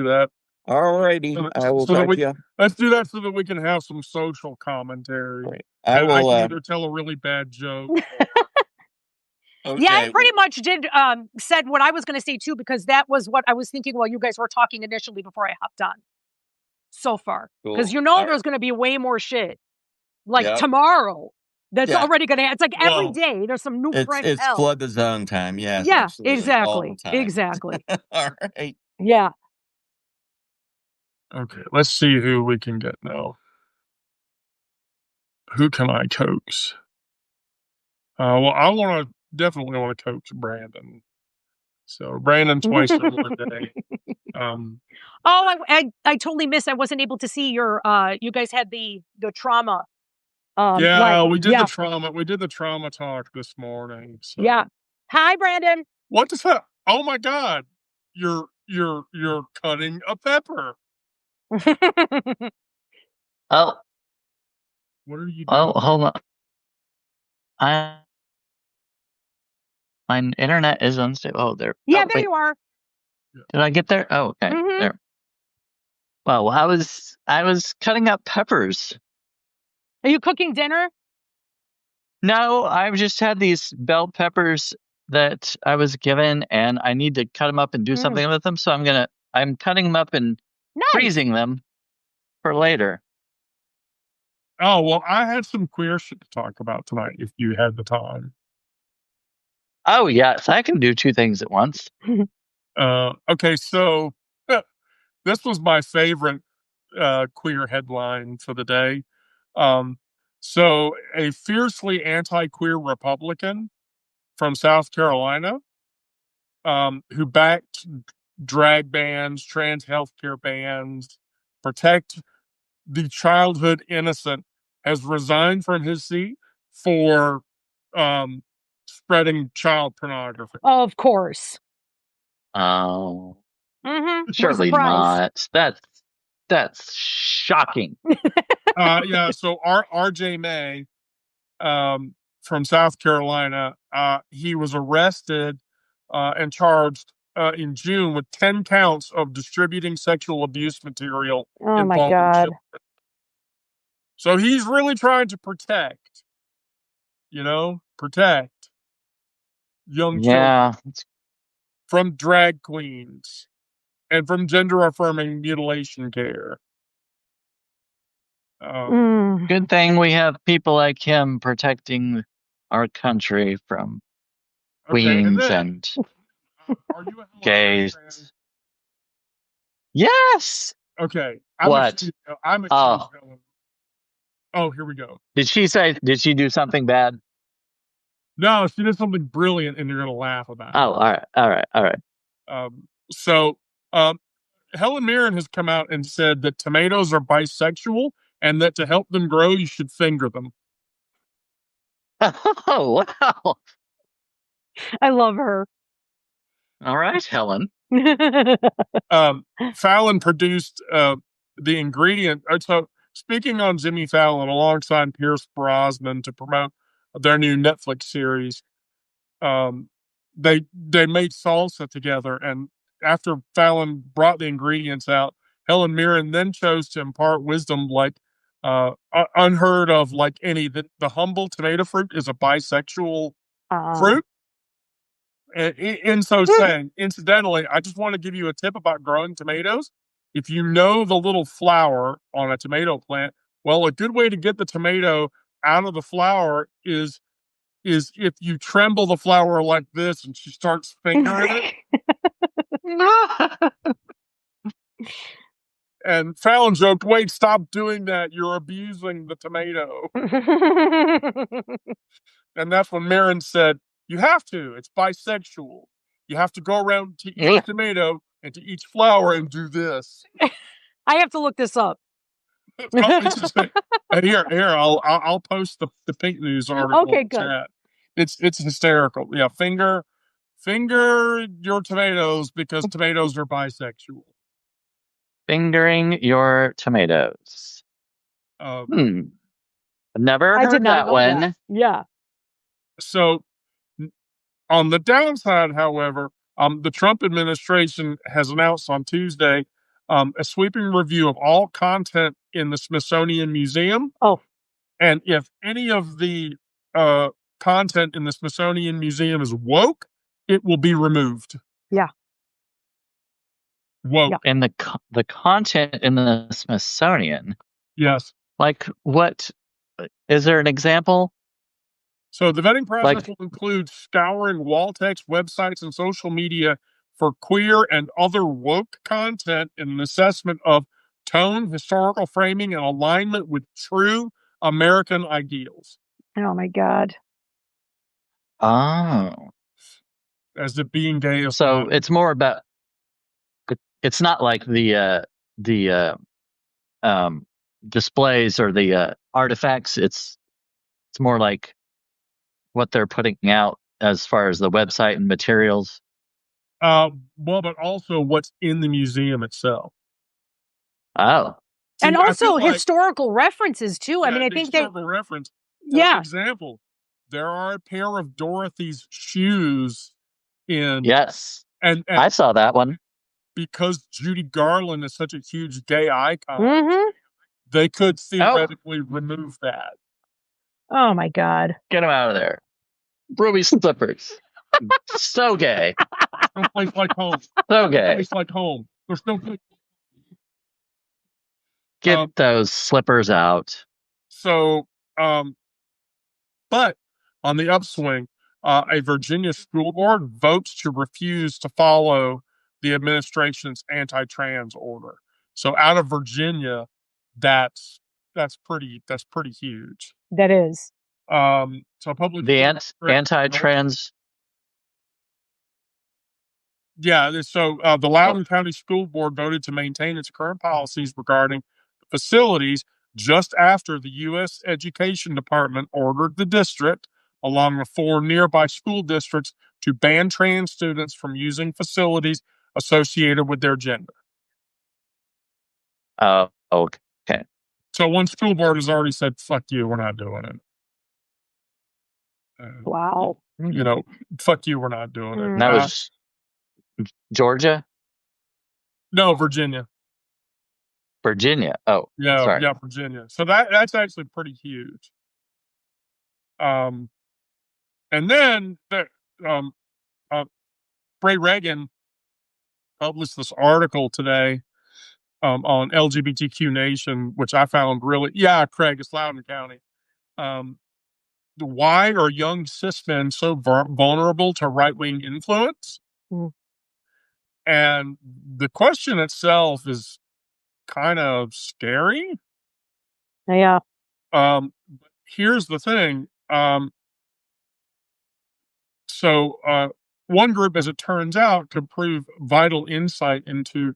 that. Alrighty. I will talk to you. Let's do that so that we can have some social commentary. Right. I can either tell a really bad joke. Okay. Yeah, I pretty much did said what I was going to say too, because that was what I was thinking while you guys were talking initially before I hopped on. So far, because there's going to be way more shit like tomorrow. That's already going to. It's like every day there's some new fresh. It's flood the zone time. Yes. Yeah. Exactly. Exactly. All right. Yeah. Okay. Let's see who we can get now. Who can I coax? Well, I definitely want to coax Brandon. So Brandon twice in one day. I totally missed. I wasn't able to see your. You guys had the trauma. We did the trauma. We did the trauma talk this morning. So. Yeah. Hi, Brandon. What the fuck? Oh my God! You're cutting a pepper. Oh. What are you doing? Oh, hold on. My internet is unstable. Oh, there. Yeah, there you are. Did I get there? Oh, okay. There. Well, I was cutting up peppers. Are you cooking dinner? No, I've just had these bell peppers that I was given, and I need to cut them up and do something with them. So I'm cutting them up and freezing them for later. Oh, well, I had some queer shit to talk about tonight if you had the time. Oh, yes, I can do two things at once. Okay, so this was my favorite queer headline for the day. So a fiercely anti-queer Republican from South Carolina who backed drag bans, trans healthcare bans, protect the childhood innocent, has resigned from his seat for spreading child pornography. Of course. Oh. Mm-hmm. Surely not. That's shocking. So RJ May from South Carolina, he was arrested and charged in June with 10 counts of distributing sexual abuse material. Oh my God. Children. So he's really trying to protect young children from drag queens and from gender affirming mutilation care. Good thing we have people like him protecting our country from queens and are you a gays. Yes. Okay. What? I'm a Oh. huge Helen. Oh, here we go. Did she do something bad? No, she did something brilliant, and you're going to laugh about it. Oh, all right. So, Helen Mirren has come out and said that tomatoes are bisexual, and that to help them grow, you should finger them. Oh, wow. I love her. All right, Helen. Fallon produced the ingredient. So, speaking on Jimmy Fallon alongside Pierce Brosnan to promote their new Netflix series, they made salsa together, and after Fallon brought the ingredients out, Helen Mirren then chose to impart wisdom like unheard of, like any that the humble tomato fruit is a bisexual fruit. And in so saying, incidentally, I just want to give you a tip about growing tomatoes. If you know the little flower on a tomato plant, well, a good way to get the tomato out of the flower is if you tremble the flower like this and she starts fingering it. And Fallon joked, "Wait, stop doing that. You're abusing the tomato." And that's when Marin said, "You have to. It's bisexual. You have to go around to each tomato and to each flower and do this." I have to look this up. Here, I'll post the Pink News article. Okay, in good. Chat. It's hysterical. Yeah, finger your tomatoes because tomatoes are bisexual. Fingering your tomatoes. I've never heard that one. That. Yeah. So, on the downside, however, the Trump administration has announced on Tuesday a sweeping review of all content in the Smithsonian Museum. Oh. And if any of the content in the Smithsonian Museum is woke, it will be removed. Yeah. Woke. Yeah. And the content in the Smithsonian. Yes. Like what? Is there an example? So the vetting process will include scouring wall text, websites, and social media for queer and other woke content and an assessment of tone, historical framing, and alignment with true American ideals. Oh my God. Oh. As it being gay. So it's more about. It's not like the displays or the artifacts. It's more like what they're putting out as far as the website and materials. Well, but also what's in the museum itself. Oh. See, and also historical references too. Yeah, I mean, I think historical reference. For example, there are a pair of Dorothy's shoes in. Yes. And I saw that one. Because Judy Garland is such a huge gay icon, they could theoretically remove that. Oh my God. Get him out of there. Ruby slippers. So gay. No place like home. So gay. No place like home. There's no place. Get those slippers out. So, but on the upswing, a Virginia school board votes to refuse to follow the administration's anti-trans order. So out of Virginia, that's pretty huge. That is. So public the anti-trans. Yeah, so the Loudoun County School Board voted to maintain its current policies regarding facilities just after the U.S. Education Department ordered the district, along with 4 nearby school districts, to ban trans students from using facilities associated with their gender. Okay. So one school board has already said, "Fuck you, we're not doing it." Wow. You know, fuck you, we're not doing it. That was Georgia? No, Virginia. Virginia. Oh, yeah, sorry. Yeah, Virginia. So that's actually pretty huge. And then Ray Reagan published this article today on LGBTQ Nation, which I found really, Craig, it's Loudoun County. Why are young cis men so vulnerable to right-wing influence? And the question itself is kind of scary. Yeah. Here's the thing. One group, as it turns out, could prove vital insight into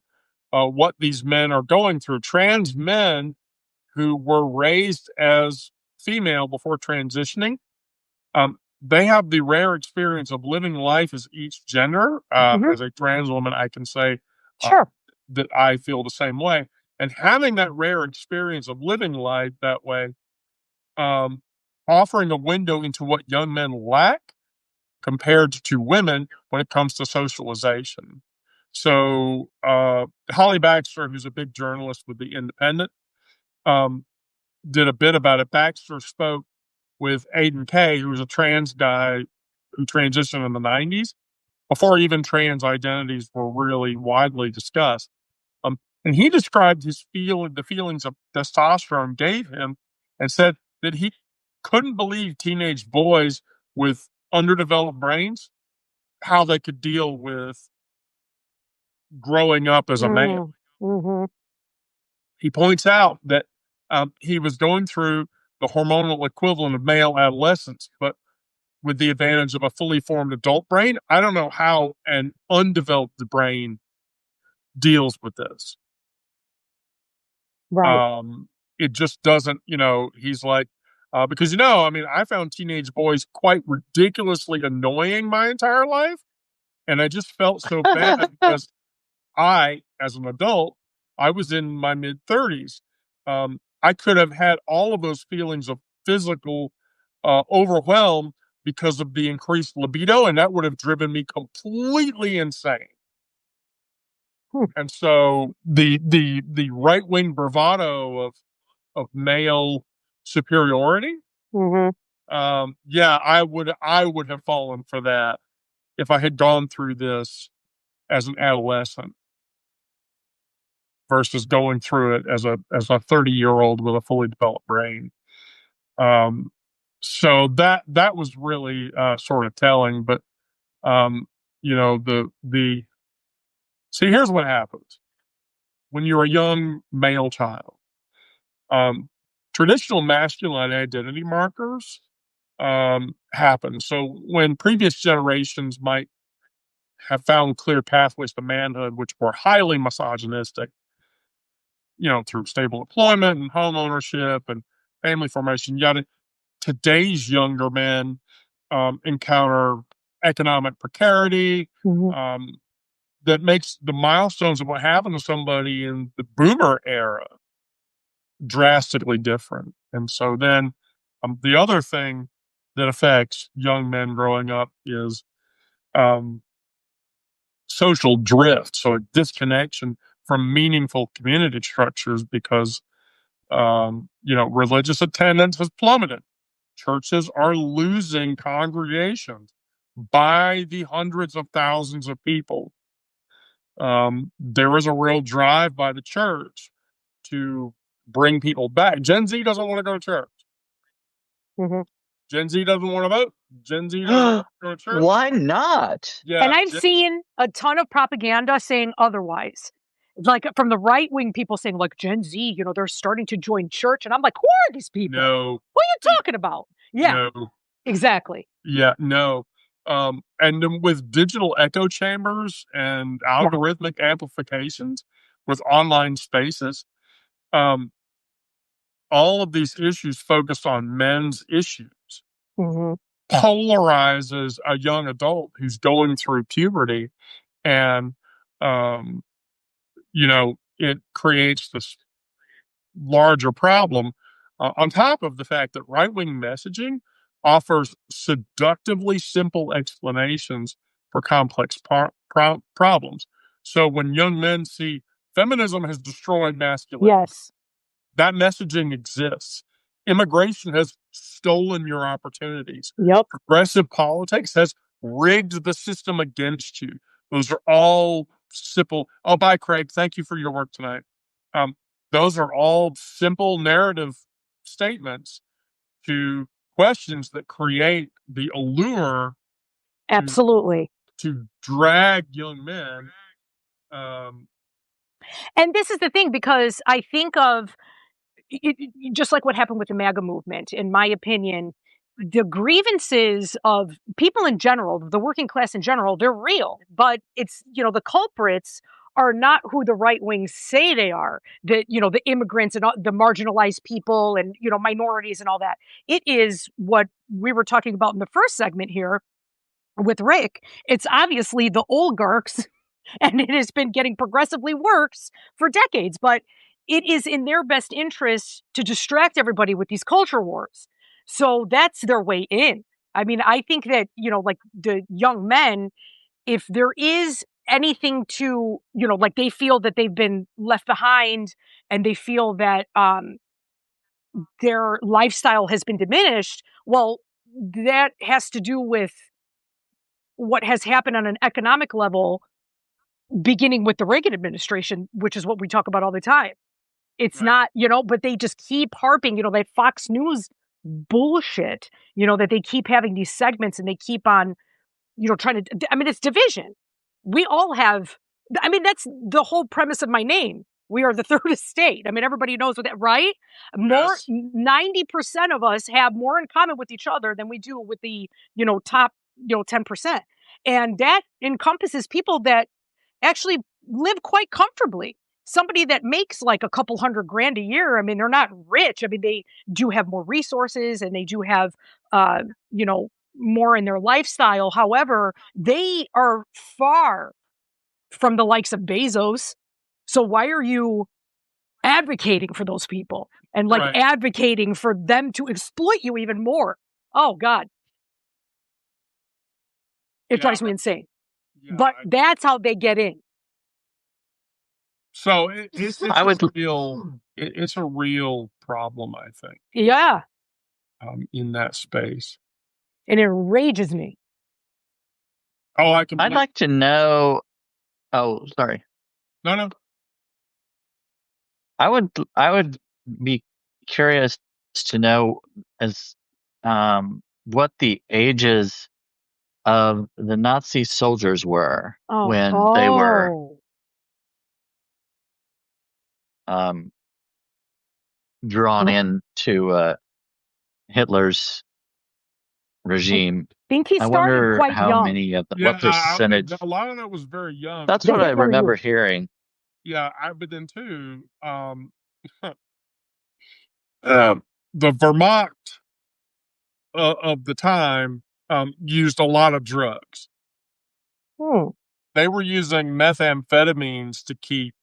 what these men are going through. Trans men who were raised as female before transitioning, they have the rare experience of living life as each gender. As a trans woman, I can say Sure. that I feel the same way. And having that rare experience of living life that way, offering a window into what young men lack compared to women when it comes to socialization. So, Holly Baxter, who's a big journalist with The Independent, did a bit about it. Baxter spoke with Aiden Kay, who was a trans guy who transitioned in the 90s, before even trans identities were really widely discussed. And he described the feelings of testosterone gave him, and said that he couldn't believe teenage boys with underdeveloped brains, how they could deal with growing up as a male. Mm-hmm. He points out that he was going through the hormonal equivalent of male adolescence, but with the advantage of a fully formed adult brain. I don't know how an undeveloped brain deals with this. Right. It just doesn't, he's like, because, I found teenage boys quite ridiculously annoying my entire life. And I just felt so bad because I, as an adult, I was in my mid 30s. I could have had all of those feelings of physical overwhelm because of the increased libido, and that would have driven me completely insane. And so the right wing bravado of male superiority, I would have fallen for that if I had gone through this as an adolescent versus going through it as a 30-year-old with a fully developed brain. So that was really sort of telling. But the see, here's what happens when you're a young male child. Traditional masculine identity markers happen. So when previous generations might have found clear pathways to manhood, which were highly misogynistic, through stable employment and home ownership and family formation, yet today's younger men encounter economic precarity that makes the milestones of what happened to somebody in the boomer era drastically different. And so then the other thing that affects young men growing up is social drift, so a disconnection from meaningful community structures because religious attendance has plummeted. Churches are losing congregations by the hundreds of thousands of people. There is a real drive by the church to bring people back. Gen Z doesn't want to go to church. Gen Z doesn't want to vote. Gen Z doesn't want to go to church. Why not? Yeah, and I've seen a ton of propaganda saying otherwise. Like from the right wing people saying, like, Gen Z, they're starting to join church. And I'm like, who are these people? No. What are you talking about? Yeah, No. exactly. Yeah, no. And then with digital echo chambers and algorithmic amplifications with online spaces, all of these issues focused on men's issues polarizes a young adult who's going through puberty, and it creates this larger problem, on top of the fact that right-wing messaging offers seductively simple explanations for complex problems. So when young men see feminism has destroyed masculinity, Yes, that messaging exists. Immigration has stolen your opportunities. yep. Progressive politics has rigged the system against you. Those are all simple. Oh, bye, Craig. Thank you for your work tonight. Those are all simple narrative statements to questions that create the allure Absolutely. to drag young men And this is the thing, because I think of just like what happened with the MAGA movement, in my opinion, the grievances of people in general, the working class in general, they're real, but it's, the culprits are not who the right wing say they are, the immigrants and the marginalized people and, minorities and all that. It is what we were talking about in the first segment here with Rick. It's obviously the oligarchs and it has been getting progressively worse for decades, but it is in their best interest to distract everybody with these culture wars. So that's their way in. I mean, I think that, like the young men, if there is anything to, like they feel that they've been left behind and they feel that their lifestyle has been diminished, well, that has to do with what has happened on an economic level, beginning with the Reagan administration, which is what we talk about all the time. It's Right. not, but they just keep harping, that Fox News bullshit, that they keep having these segments and they keep on, trying to, I mean, it's division. We all have, I mean, that's the whole premise of my name. We are the third estate. I mean, everybody knows what that, right? More, Yes. 90% of us have more in common with each other than we do with the, top, 10%. And that encompasses people that actually live quite comfortably. Somebody that makes like a couple $100,000 a year, I mean, they're not rich. I mean, they do have more resources and they do have, more in their lifestyle. However, they are far from the likes of Bezos. So why are you advocating for those people and like Right. advocating for them to exploit you even more? Oh God. It drives me insane. Yeah, But that's how they get in. so it's I would. it's a real problem, I think, Yeah. in that space. And it enrages me. Oh, I can. I'd like to know. Oh, sorry. No. I would be curious to know as what the ages of the Nazi soldiers were when they were drawn into Hitler's regime. I think he I started wonder quite how young. many of them, Yeah, what percentage. a lot of that was very young. That's The what I Hitler remember Youth. hearing. Yeah, but then too, the Vermont of the time used a lot of drugs. Hmm. They were using methamphetamines to keep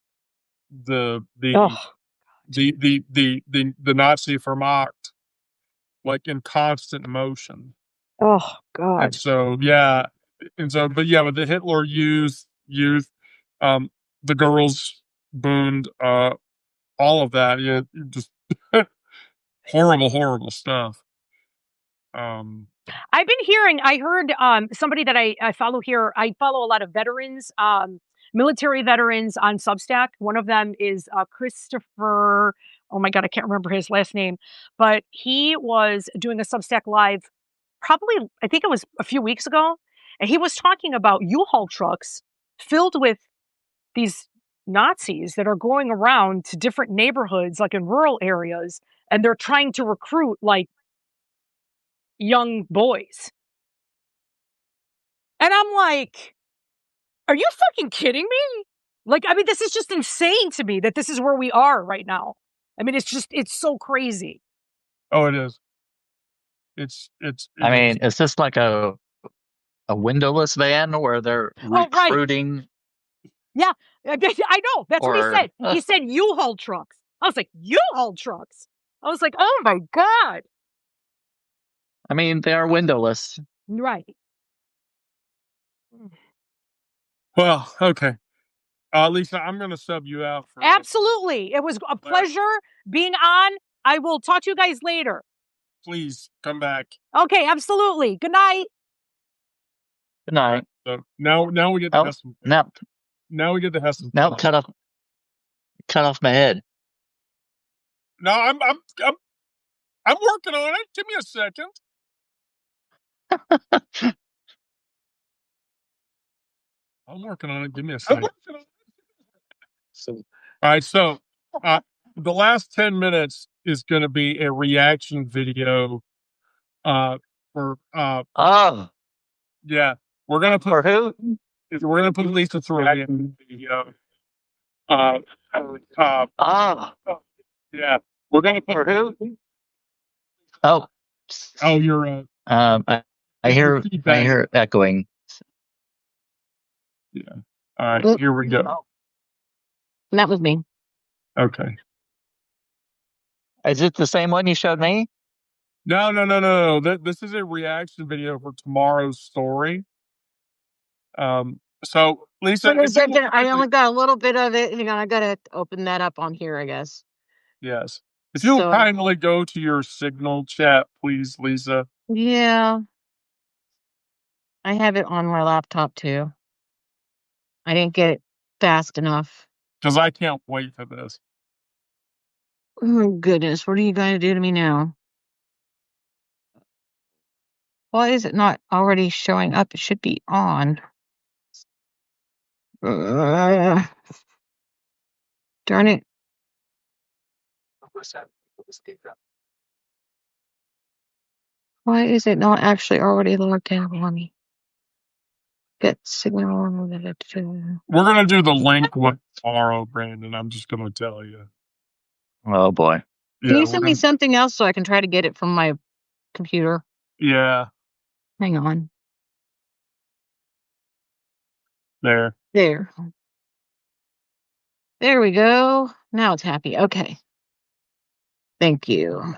the Oh, Nazi Vermont like in constant motion. oh God. And so yeah, but the Hitler youth, the girls boomed, all of that. Yeah, just horrible stuff. I've been hearing, I heard somebody that I follow here, I follow a lot of veterans, military veterans on Substack. One of them is Christopher, oh my God, I can't remember his last name, but he was doing a Substack live probably, I think it was a few weeks ago, and he was talking about U-Haul trucks filled with these Nazis that are going around to different neighborhoods, like in rural areas, and they're trying to recruit like young boys. And I'm like, are you fucking kidding me? Like, I mean, this is just insane to me that this is where we are right now. I mean, it's so crazy. Oh, it is. I mean, is this like a windowless van where they're recruiting? Right. Yeah, I know. That's what he said. He said U-Haul trucks. I was like, U-Haul trucks. I was like, oh my God. I mean, they are windowless. Right. Well, okay. Lisa, I'm going to sub you out. Absolutely. It was a pleasure being on. I will talk to you guys later. Please come back. Okay, absolutely. Good night. Good night. So now we get to have some. Now we get to have some. Now cut off my head. No, I'm working on it. Give me a second. I'm working on it. Give me a second. All right, so the last 10 minutes is going to be a reaction video for Oh, yeah, we're gonna put for who? Lisa through a video. Uh, Oh, yeah, we're gonna put for who? Oh, Oh, you're I your hear feedback. echoing. Yeah. All right, Oop. here we go. That was me. Okay. Is it the same one you showed me? No. This is a reaction video for tomorrow's story. So Lisa, Wait a second, I only got a little bit of it. Hang on, I gotta open that up on here, I guess. yes. If you'll So- kindly go to your Signal chat, please, Lisa. Yeah. I have it on my laptop too. I didn't get it fast enough. Because I can't wait for this. Oh goodness, what are you going to do to me now? Why is it not already showing up? It should be on. Darn it. Why is it not actually already logged in on me? Get Signal. We're gonna do the link one tomorrow, Brandon. I'm just gonna tell you. Oh boy. Can you send me something else so I can try to get it from my computer? Yeah. Hang on. There. There we go. Now it's happy. Okay. Thank you.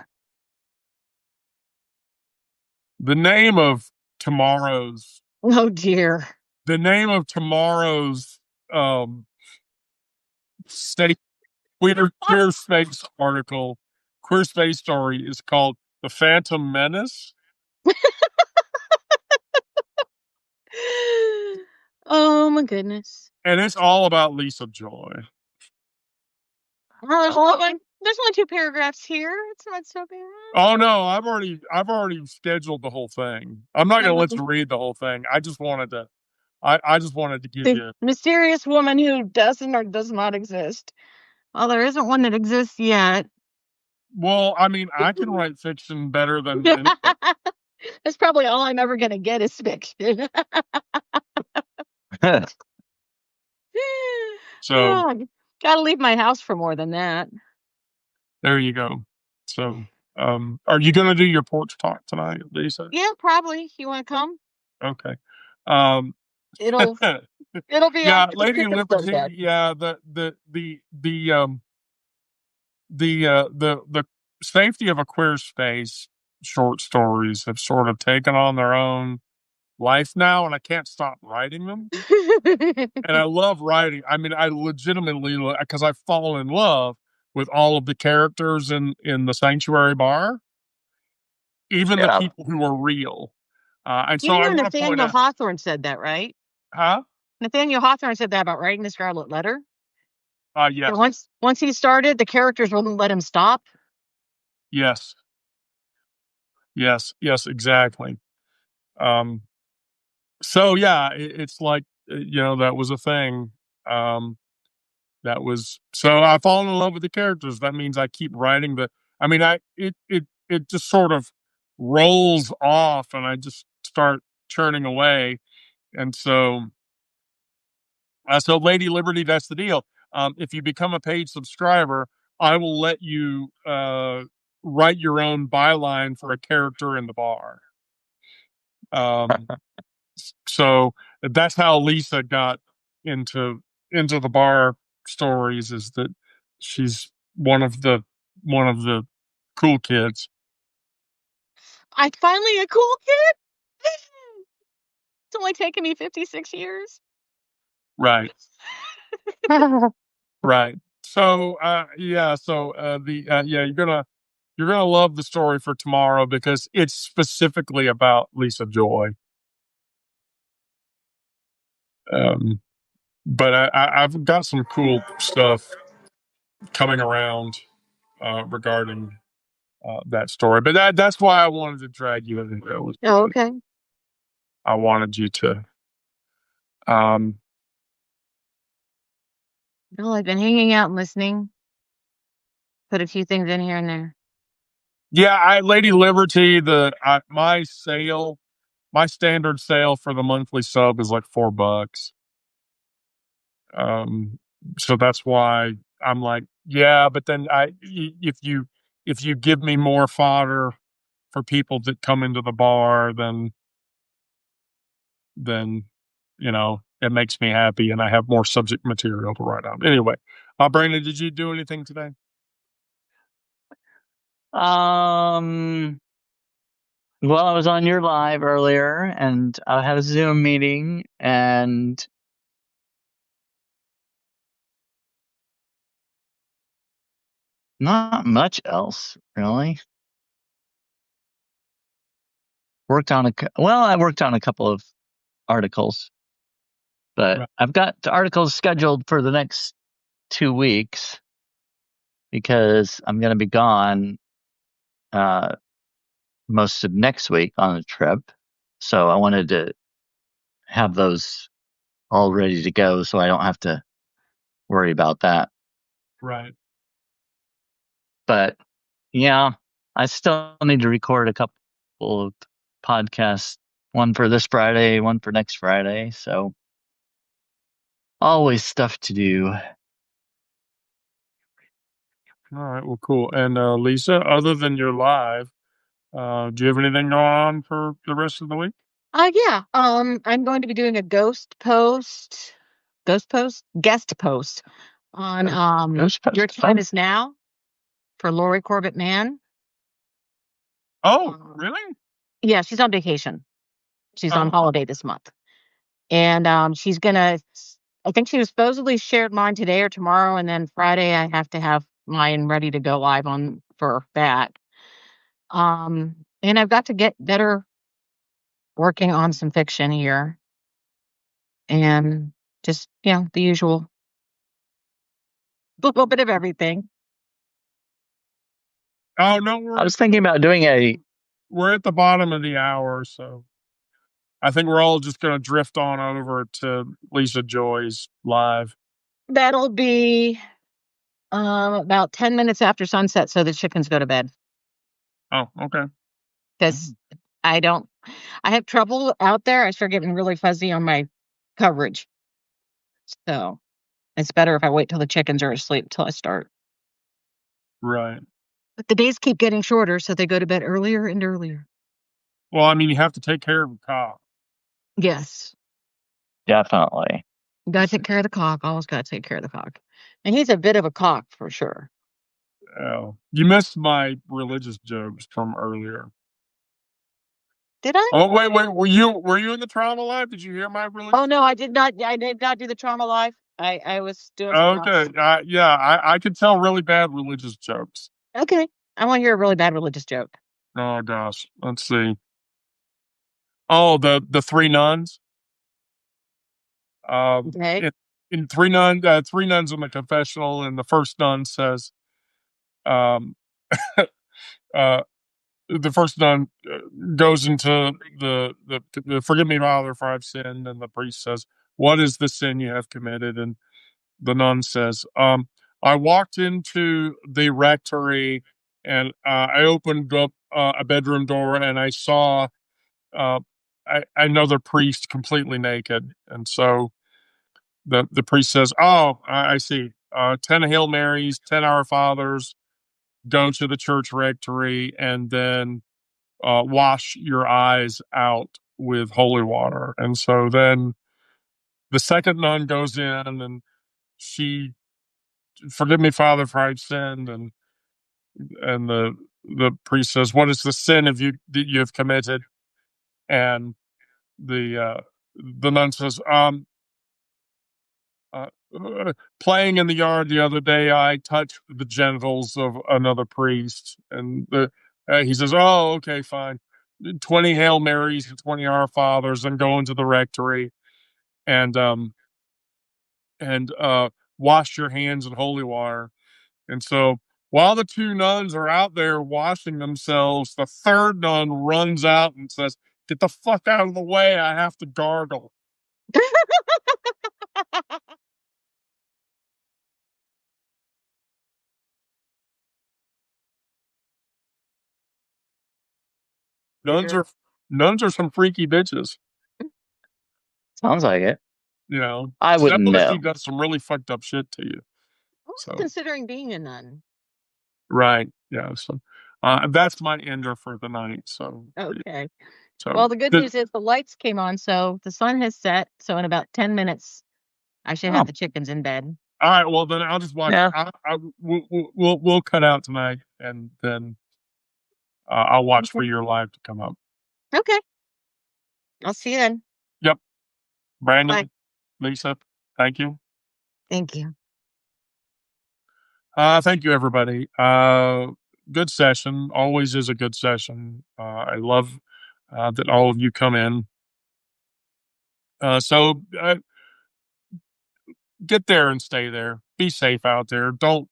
The name of tomorrow's Oh dear. state queer space article, queer space story is called The Phantom Menace. Oh my goodness. And it's all about Lisa Joy. Oh, there's only 2 paragraphs here. It's not so bad. Oh no, I've already scheduled the whole thing. I'm not gonna let you read the whole thing. I just wanted to give you mysterious woman who doesn't or does not exist. Well, there isn't one that exists yet. Well, I mean, I can write fiction better than anybody. That's probably all I'm ever gonna get is fiction. So gotta leave my house for more than that. There you go. So are you gonna do your porch talk tonight, Lisa? Yeah, probably. You wanna come? Okay. It'll be yeah, Lady Liberty. Yeah, the safety of a queer space short stories have sort of taken on their own life now, and I can't stop writing them. And I love writing. I mean, I legitimately, because I fall in love with all of the characters in the Sanctuary Bar, even the people who are real. And so I want to point Nathaniel out, Hawthorne said that, right? huh? Nathaniel Hawthorne said that about writing the Scarlet Letter. Yes. And once he started, the characters wouldn't let him stop. Yes, exactly. So yeah, it's like that was a thing. That was so I fall in love with the characters. That means I keep writing the. I mean, it just sort of rolls off, and I just start churning away, and so Lady Liberty, that's the deal. If you become a paid subscriber, I will let you write your own byline for a character in the bar. So that's how Lisa got into the bar stories, is that she's one of the cool kids. I'm finally a cool kid. It's only taken me 56 years. Right. Right. So you're gonna love the story for tomorrow because it's specifically about Lisa Joy. But I've got some cool stuff coming around regarding that story. But that's why I wanted to drag you in there. Oh, okay. I wanted you to Well, I've been hanging out and listening. Put a few things in here and there. Yeah, Lady Liberty, my standard sale for the monthly sub is like $4. So that's why I'm like, yeah, but then if you give me more fodder for people that come into the bar, then it makes me happy and I have more subject material to write on. Anyway, Brandon, did you do anything today? Well, I was on your live earlier, and I had a Zoom meeting, and not much else, really. I worked on a couple of articles, but Right. I've got articles scheduled for the next 2 weeks because I'm going to be gone most of next week on a trip. So I wanted to have those all ready to go so I don't have to worry about that. Right. But yeah, I still need to record a couple of podcasts, one for this Friday, one for next Friday. So always stuff to do. All right. Well, cool. And Lisa, other than your live, do you have anything going on for the rest of the week? Yeah. I'm going to be doing a guest post on Your Time Is Now for Lori Corbett Mann. Oh, really? Yeah, she's on vacation. She's on holiday this month. And she's gonna I think she was supposedly shared mine today or tomorrow, and then Friday I have to have mine ready to go live on for that. And I've got to get better working on some fiction here. And just, the usual. A little bit of everything. Oh no, I was thinking about doing we're at the bottom of the hour, so I think we're all just going to drift on over to Lisa Joy's live. That'll be about 10 minutes after sunset, so the chickens go to bed. Oh, okay. Because I have trouble out there. I start getting really fuzzy on my coverage. So it's better if I wait till the chickens are asleep till I start. Right. But the days keep getting shorter, so they go to bed earlier and earlier. Well, I mean, you have to take care of the cock. Yes. definitely. You gotta take care of the cock. Always gotta take care of the cock. And he's a bit of a cock for sure. Oh, you missed my religious jokes from earlier. Did I? Oh, wait. Were you in the trauma live? Did you hear my religious? Oh no, I did not. I did not do the trauma live. I was doing something Okay. else. Yeah, I could tell really bad religious jokes. Okay. I want to hear a really bad religious joke. Oh gosh. Let's see. Oh, the three nuns. Okay. In three nuns in the confessional, and the first nun says, um, the first nun goes into the forgive me, Father, for I've sinned, and the priest says, "What is the sin you have committed?" And the nun says, "I walked into the rectory, and I opened up a bedroom door, and I saw uh, another priest completely naked, and so." The priest says, "Oh, I see. 10 Hail Marys, 10 Our Fathers, go to the church rectory, and then wash your eyes out with holy water." And so then the second nun goes in and she, forgive me, Father, for I've sinned. And the priest says, "What is the sin that you have committed?" And the nun says, Uh, playing in the yard the other day, I touched the genitals of another priest, and he says, "Oh, okay, fine. 20 Hail Marys and 20 Our Fathers, and go into the rectory and wash your hands in holy water." And so while the two nuns are out there washing themselves, the third nun runs out and says, "Get the fuck out of the way! I have to gargle." Nuns are some freaky bitches. Sounds like it. You know, I wouldn't know. celibacy does some really fucked up shit to you. I was So considering being a nun. right, yeah. So that's my ender for the night. So Okay. So Well, the good news is the lights came on, so the sun has set. So in about 10 minutes, I should have the chickens in bed. All right. Well, then I'll just watch. Yeah. We'll cut out tonight, and then I'll watch for your live to come up. Okay. I'll see you then. Yep. Brandon, Bye. Lisa, thank you. Thank you. Thank you, everybody. Good session. Always is a good session. I love that all of you come in. So get there and stay there. Be safe out there. Don't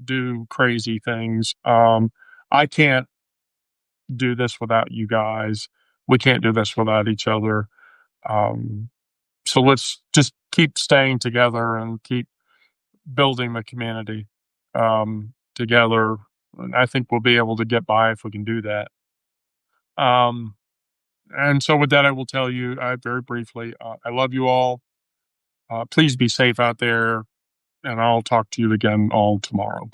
do crazy things. I can't do this without you guys. We can't do this without each other. So let's just keep staying together and keep building the community together. And I think we'll be able to get by if we can do that. And so with that, I will tell you very briefly, I love you all. Please be safe out there, and I'll talk to you again all tomorrow.